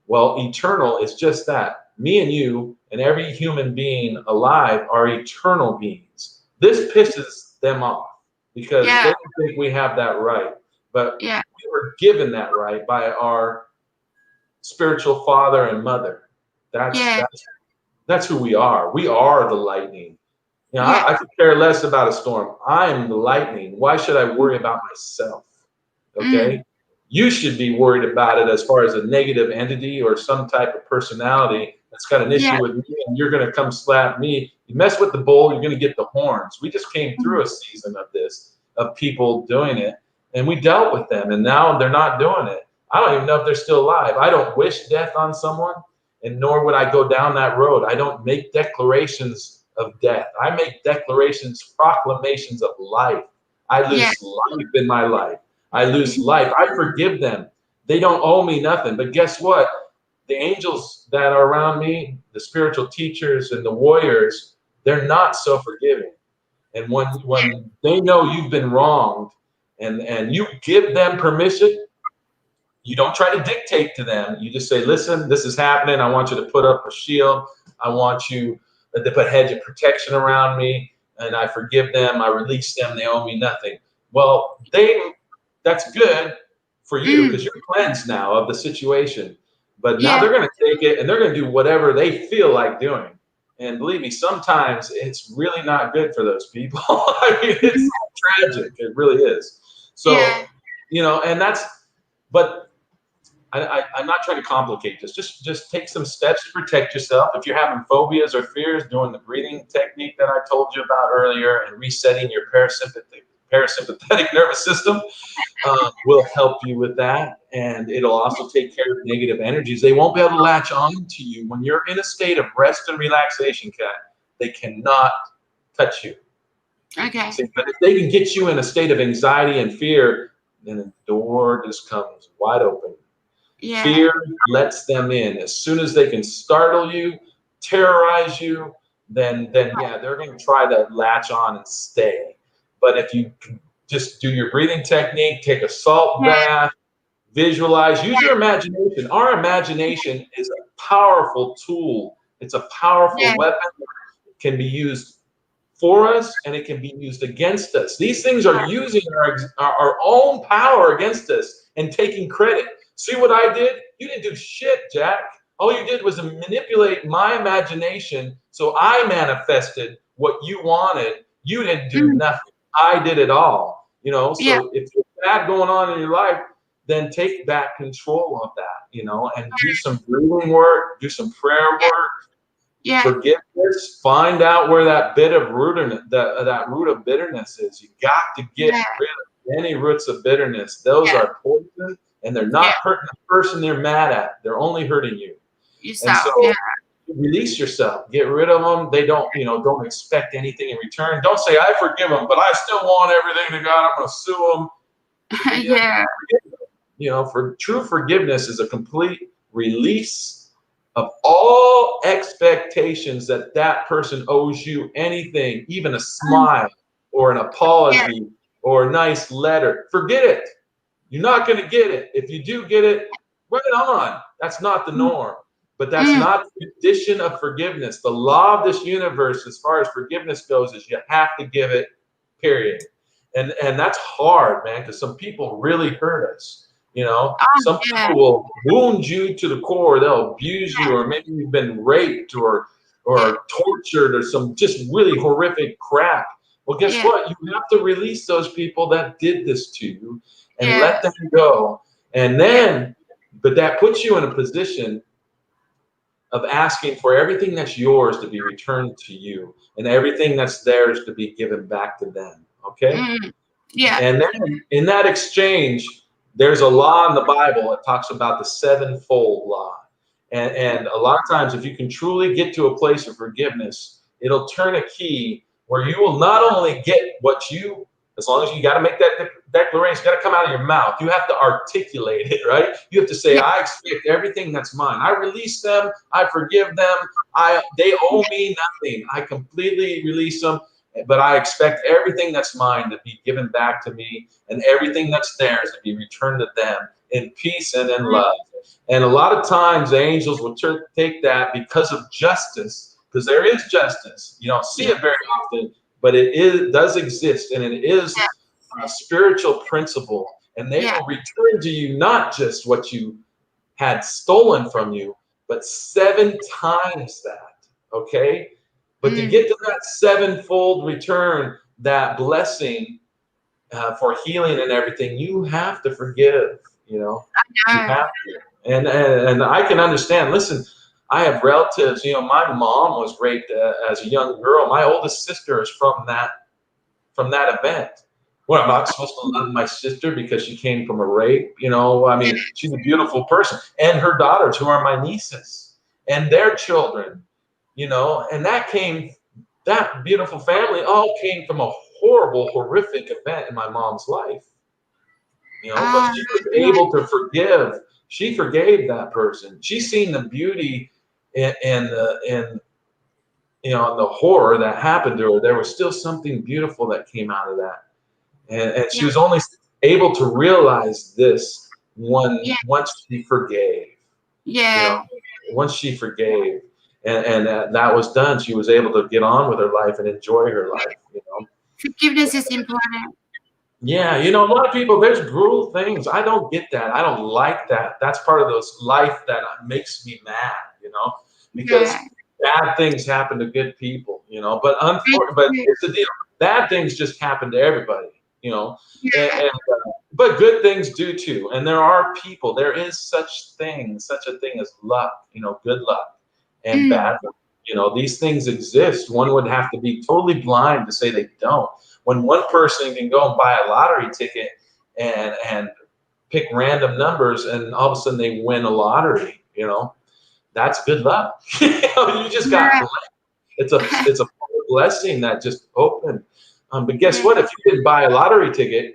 Well, eternal is just that. Me and you and every human being alive are eternal beings. This pisses them off because they don't think we have that right. But we were given that right by our spiritual father and mother. That's who we are. We are the lightning. You know, I could care less about a storm. I am the lightning. Why should I worry about myself? Okay? You should be worried about it as far as a negative entity or some type of personality that's got an issue with me, and you're going to come slap me. You mess with the bull, you're going to get the horns. We just came through a season of this, of people doing it, and we dealt with them, and now they're not doing it. I don't even know if they're still alive. I don't wish death on someone, and nor would I go down that road. I don't make declarations of death. I make declarations, proclamations of life. I lose life in my life. I lose life. I forgive them. They don't owe me nothing. But guess what? The angels that are around me, the spiritual teachers and the warriors, they're not so forgiving. And when they know you've been wronged and you give them permission, you don't try to dictate to them. You just say, listen, this is happening. I want you to put up a shield. I want you to put a hedge of protection around me, and I forgive them. I release them. They owe me nothing. Well, that's good for you because you're cleansed now of the situation. But now they're going to take it and they're going to do whatever they feel like doing. And believe me, sometimes it's really not good for those people. I mean, it's tragic. It really is. So, you know, and but I'm not trying to complicate this. Just take some steps to protect yourself. If you're having phobias or fears, doing the breathing technique that I told you about earlier and resetting your parasympathetic nervous system will help you with that. And it'll also take care of negative energies. They won't be able to latch on to you. When you're in a state of rest and relaxation, Kat, they cannot touch you. Okay. See, but if they can get you in a state of anxiety and fear, then the door just comes wide open. Fear lets them in. As soon as they can startle you, terrorize you, then yeah, they're going to try to latch on and stay. But if you just do your breathing technique, take a salt bath, visualize, use your imagination. Our imagination is a powerful tool. It's a powerful weapon that can be used for us and it can be used against us. These things are using our own power against us and taking credit. See what I did? You didn't do shit, Jack. All you did was manipulate my imagination, so I manifested what you wanted. You didn't do nothing. I did it all. You know, so if you're bad going on in your life, then take back control of that, you know, and do some breathing work, do some prayer work, forgiveness, find out where that bit of that root of bitterness is. You got to get rid of any roots of bitterness. Those are poison. And they're not hurting the person they're mad at. They're only hurting you. And so release yourself. Get rid of them. They don't, you know, don't expect anything in return. Don't say, I forgive them, but I still want everything to God. I'm going to sue them. You know, for true forgiveness is a complete release of all expectations that that person owes you anything, even a smile or an apology or a nice letter. Forget it. You're not going to get it. If you do get it, right on. That's not the norm. But that's not the condition of forgiveness. The law of this universe, as far as forgiveness goes, is you have to give it, period. And that's hard, man, because some people really hurt us. You know, some people will wound you to the core. They'll abuse you, or maybe you've been raped or or tortured or some just really horrific crap. Well, guess what? You have to release those people that did this to you and let them go. And then, but that puts you in a position of asking for everything that's yours to be returned to you and everything that's theirs to be given back to them. Okay? And then in that exchange, there's a law in the Bible that talks about the sevenfold law. And a lot of times, if you can truly get to a place of forgiveness, it'll turn a key where you will not only get what you, as long as you got to make that declaration, it's got to come out of your mouth. You have to articulate it, right? You have to say, I expect everything that's mine. I release them. I forgive them. They owe me nothing. I completely release them. But I expect everything that's mine to be given back to me and everything that's theirs to be returned to them in peace and in love. And a lot of times the angels will take that because of justice, because there is justice. You don't see it very often, but it does exist, and it is a spiritual principle. And they will return to you not just what you had stolen from you, but 7 times that, okay? But to get to that sevenfold return, that blessing for healing and everything, you have to forgive, you know? You have to. And I can understand. Listen, I have relatives, you know, my mom was raped as a young girl. My oldest sister is from that event. Well, I'm not supposed to love my sister because she came from a rape, you know? I mean, she's a beautiful person. And her daughters, who are my nieces, and their children, you know, and that beautiful family all came from a horrible, horrific event in my mom's life. You know, but she was able to forgive. She forgave that person. She's seen the beauty in you know, the horror that happened to her. There was still something beautiful that came out of that. And she was only able to realize this once she forgave. You know, once she forgave. And that was done. She was able to get on with her life and enjoy her life, you know. Forgiveness is important. Yeah, you know, a lot of people, there's brutal things. I don't get that. I don't like that. That's part of those life that makes me mad, you know, because bad things happen to good people, you know. But here's the deal. Bad things just happen to everybody, you know. But good things do too. And there are people, there is such a thing as luck, you know, good luck and bad luck. You know, these things exist. One would have to be totally blind to say they don't. When one person can go and buy a lottery ticket and pick random numbers and all of a sudden they win a lottery, you know, that's good luck. You know, you just got blessed. It's a blessing that just opened. But guess what? If you didn't buy a lottery ticket,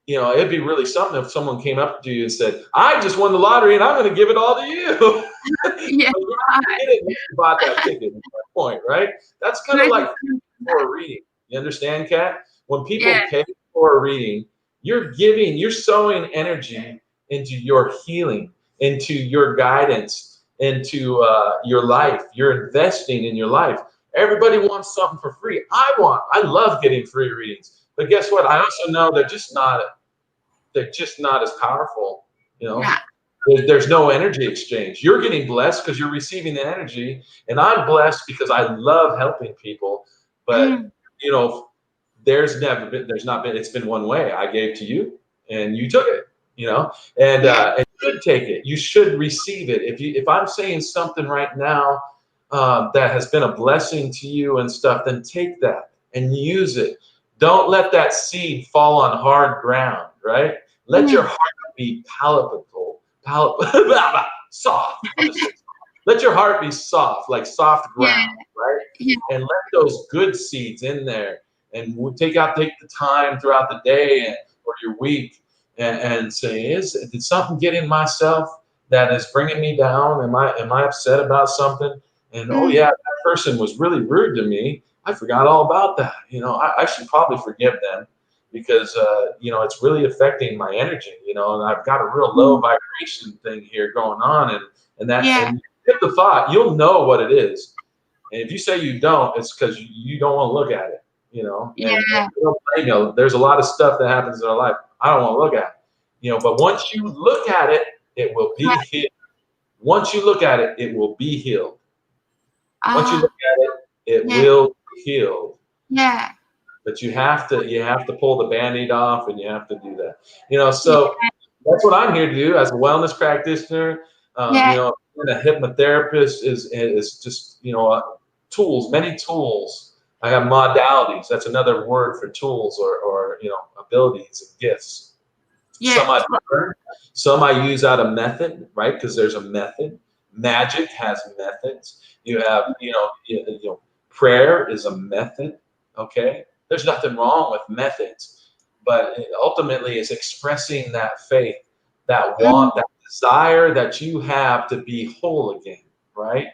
you know, it'd be really something if someone came up to you and said, I just won the lottery and I'm going to give it all to you. You bought that ticket at that point, right? That's kind of like for a reading. You understand, Kat? When people pay for a reading, you're sowing energy into your healing, into your guidance, into your life. You're investing in your life. Everybody wants something for free. I love getting free readings. But guess what? I also know they're just not as powerful, you know. There's no energy exchange. You're getting blessed because you're receiving the energy, and I'm blessed because I love helping people. But you know, it's been one way. I gave to you, and you took it. You know, and you should take it. You should receive it. If I'm saying something right now that has been a blessing to you and stuff, then take that and use it. Don't let that seed fall on hard ground, right? Let your heart be soft. Let your heart be soft, like soft ground, right? And let those good seeds in there, and we'll take the time throughout the day or your week and say, did something get in myself that is bringing me down? Am I upset about something? And oh yeah, that person was really rude to me. I forgot all about that. You know, I should probably forgive them because, you know, it's really affecting my energy, you know, and I've got a real low vibration thing here going on. And you get the thought, you'll know what it is. And if you say you don't, it's because you don't want to look at it, you know. And, you know, there's a lot of stuff that happens in our life I don't want to look at, you know, but once you look at it, it will be healed. Once you look at it, it will be healed. Once you look at it, it will heal. Yeah. But you have to pull the Band-Aid off, and you have to do that. You know, so that's what I'm here to do as a wellness practitioner. You know, being a hypnotherapist is just, you know, tools, many tools. I have modalities. That's another word for tools or you know, abilities and gifts. Some I learn, some I use out of method, right? Because there's a method. Magic has methods. You have, you know, prayer is a method. Okay, there's nothing wrong with methods, but ultimately is expressing that faith, that want, that desire that you have to be whole again, right?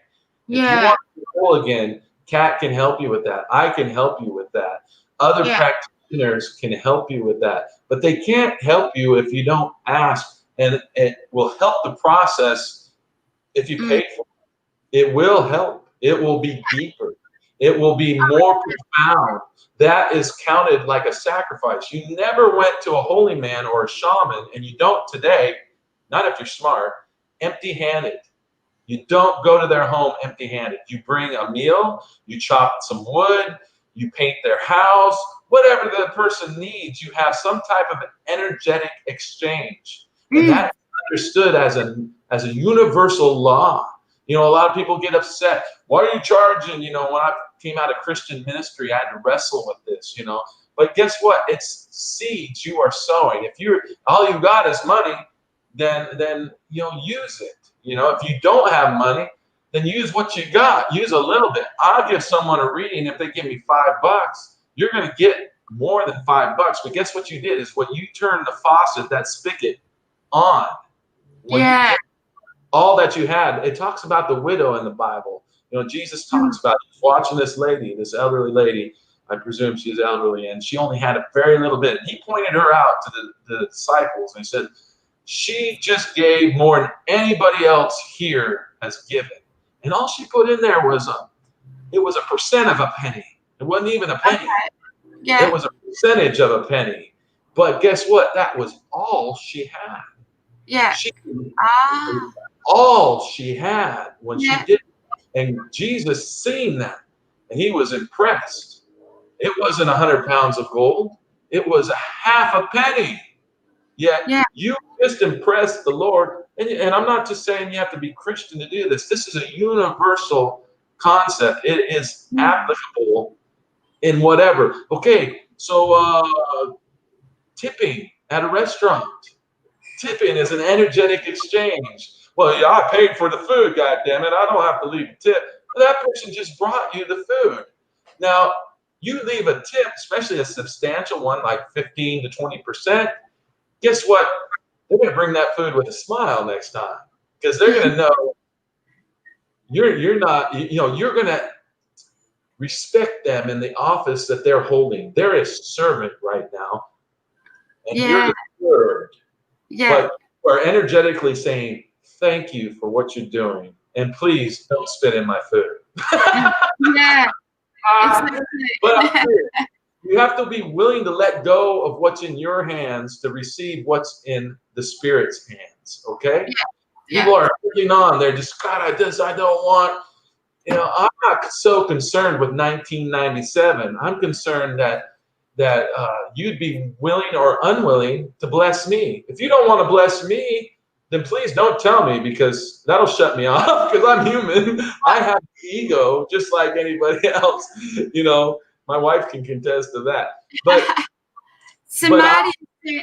If you want to be whole again, Kat can help you with that. I can help you with that. Other practitioners can help you with that, but they can't help you if you don't ask, and it will help the process if you pay for it. It will help. It will be deeper. It will be more profound. That is counted like a sacrifice. You never went to a holy man or a shaman, and you don't today, not if you're smart, empty-handed. You don't go to their home empty-handed. You bring a meal, you chop some wood, you paint their house, whatever the person needs, you have some type of an energetic exchange. And that is understood as a universal law. You know, a lot of people get upset. Why are you charging? You know, when I came out of Christian ministry, I had to wrestle with this, you know. But guess what? It's seeds you are sowing. If you're all you got is money, then you know, use it. You know, if you don't have money, then use what you got. Use a little bit. I'll give someone a reading. If they give me $5, you're going to get more than $5. But guess what you did is when you turn the faucet, that spigot, on. When you get all that you had, it talks about the widow in the Bible. You know, Jesus talks about watching this lady, this elderly lady. I presume she's elderly, and she only had a very little bit. He pointed her out to the disciples, and he said, she just gave more than anybody else here has given. And all she put in there was it was a percent of a penny. It wasn't even a penny. It was a percentage of a penny. But guess what? That was all she had. All she had when she did it. And Jesus seen that, and he was impressed. It wasn't 100 pounds of gold. It was a half a penny. Yet you just impressed the Lord. And I'm not just saying you have to be Christian to do this. This is a universal concept. It is applicable in whatever. Okay, so tipping at a restaurant. Tipping is an energetic exchange. Well, yeah, I paid for the food, God damn it. I don't have to leave a tip. That person just brought you the food. Now, you leave a tip, especially a substantial one like 15 to 20%. Guess what? They're going to bring that food with a smile next time, because they're going to know you're not, you know, you're going to respect them in the office that they're holding. They're a servant right now, and you're the third. But we're energetically saying thank you for what you're doing, and please don't spit in my food. But you have to be willing to let go of what's in your hands to receive what's in the Spirit's hands, okay? People are holding on. They're just, God, I don't want, you know, I'm not so concerned with 1997. I'm concerned that you'd be willing or unwilling to bless me. If you don't want to bless me, then please don't tell me, because that'll shut me off, because I'm human. I have ego just like anybody else, you know. My wife can contest to that. But Somebody,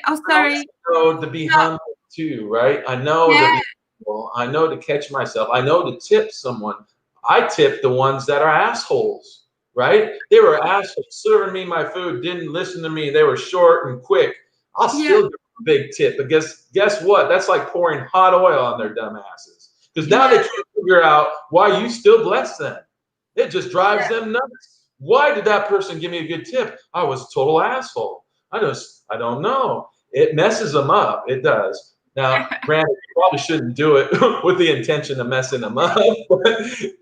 I know to be humble too, right? I know to be humble. I know to catch myself. I know to tip someone. I tip the ones that are assholes, right? They were assholes serving me my food, didn't listen to me. They were short and quick. I'll still give them a big tip. But guess what? That's like pouring hot oil on their dumb asses. Because now they can't figure out why you still bless them. It just drives them nuts. Why did that person give me a good tip? I was a total asshole. I don't know. It messes them up. It does. Now, granted, you probably shouldn't do it with the intention of messing them up,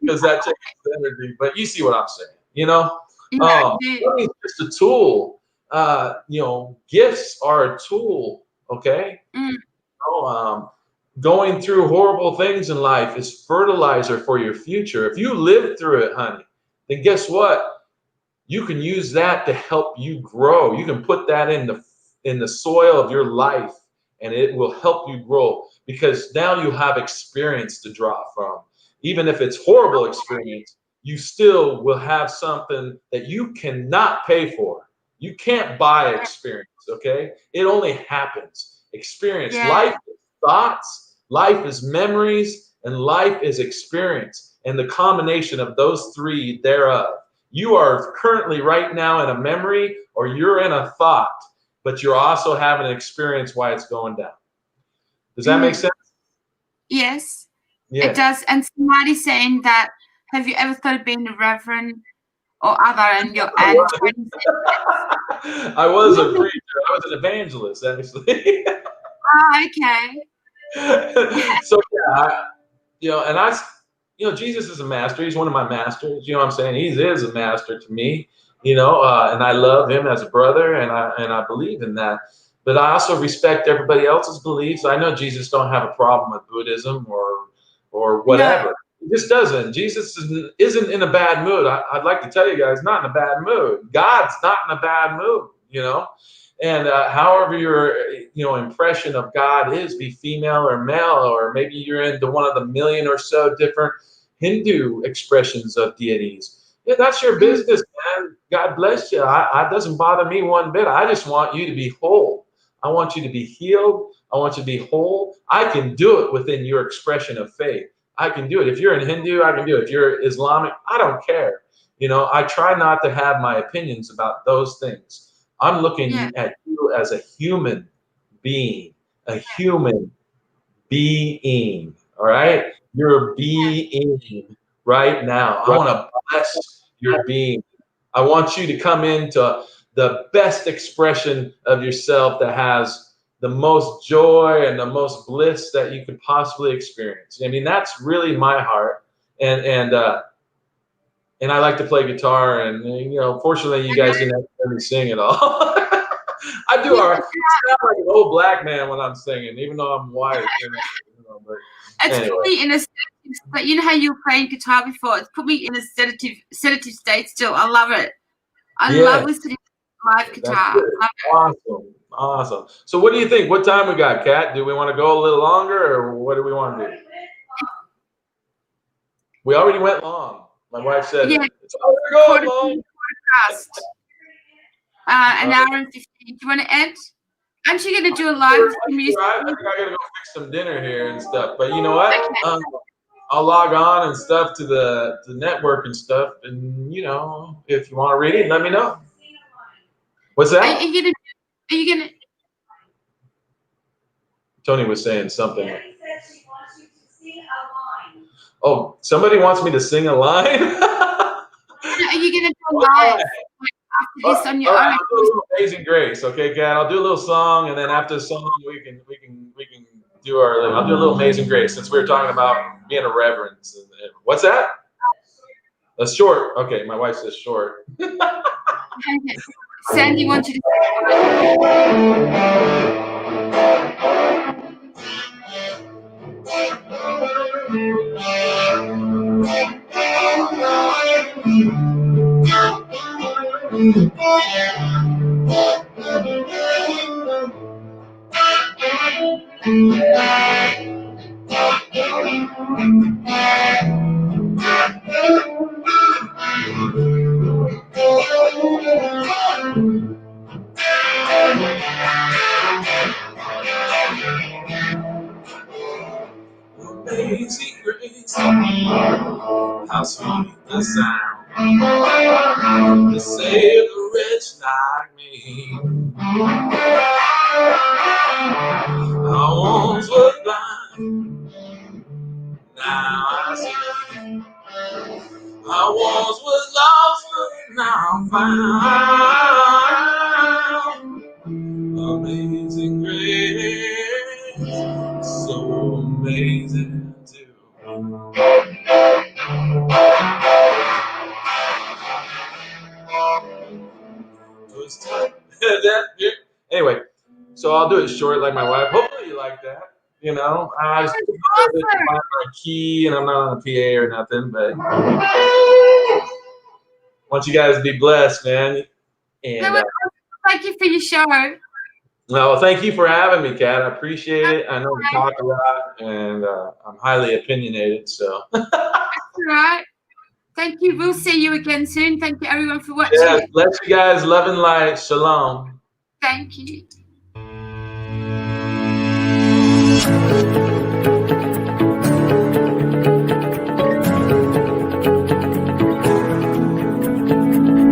because that takes energy. But you see what I'm saying, you know? Money is just a tool. You know, gifts are a tool, okay? going through horrible things in life is fertilizer for your future. If you live through it, honey, then guess what? You can use that to help you grow. You can put that in the soil of your life, and it will help you grow, because now you have experience to draw from. Even if it's horrible experience, you still will have something that you cannot pay for. You can't buy experience, okay? It only happens. Experience. Yeah. Life is thoughts, life is memories, and life is experience. And the combination of those three thereof. You are currently right now in a memory, or you're in a thought, but you're also having an experience why it's going down. Does that make sense? Yes, Yeah. it does. And somebody's saying that, have you ever thought of being a reverend or other in your age? I was a preacher. I was an evangelist, actually. Oh, okay. So yeah, and Jesus is a master. He's one of my masters. You know what I'm saying? He is a master to me. And I love him as a brother, and I believe in that. But I also respect everybody else's beliefs. I know Jesus don't have a problem with Buddhism or whatever. No. He just doesn't. Jesus isn't in a bad mood. I'd like to tell you guys, not in a bad mood. God's not in a bad mood. And however your impression of God is, be female or male, or maybe you're into one of the million or so different Hindu expressions of deities. Yeah, that's your business, man. God bless you. It doesn't bother me one bit. I just want you to be whole. I want you to be healed. I want you to be whole. I can do it within your expression of faith. I can do it. If you're in Hindu, I can do it. If you're Islamic, I don't care. I try not to have my opinions about those things. I'm looking at you as a human being, all right? You're a being right now. I want to bless your being. I want you to come into the best expression of yourself that has the most joy and the most bliss that you could possibly experience. I mean, that's really my heart. And I like to play guitar, and fortunately, you guys didn't have to hear me sing at all. I do. I sound like an old black man when I'm singing, even though I'm white. But it's anyway. put me in a sedative, but you know how you were playing guitar before? It's put me in a sedative state still. I love it. I love listening to live guitar. Awesome. So what do you think? What time we got, Kat? Do we want to go a little longer, or what do we want to do? We already went long. My wife said it's already going long. An hour and 15. Do you want to end? Aren't you going to do a live music? I think I got to go fix some dinner here and stuff. But you know what? I'll log on and stuff to the network and stuff. And, if you want to read it, let me know. What's that? Are you going to? Toni was saying something. Oh, somebody wants me to sing a line? Are you going to do a live? After this on your own. I'll do a little Amazing Grace, okay, Kat? I'll do a little song, and then after the song, we can do our. I'll do a little Amazing Grace, since we were talking about being a reverend. What's that? A short. Okay, my wife says short. Sandy wants you to. Amazing grace, how sweet the sound to save a wretch like me. I once was blind, now I see. I once was lost, but now I'm found. Amazing grace, so amazing too. Anyway, so I'll do it short like my wife. Hopefully you like that. You know, I just my key, and I'm not on a PA or nothing, but I want you guys to be blessed, man. And thank you for your show. well, thank you for having me, Kat. I appreciate it. I know we talk a lot, and I'm highly opinionated, so. That's all right. Thank you. We'll see you again soon. Thank you, everyone, for watching. Yeah, bless you guys. Love and light. Shalom. Thank you.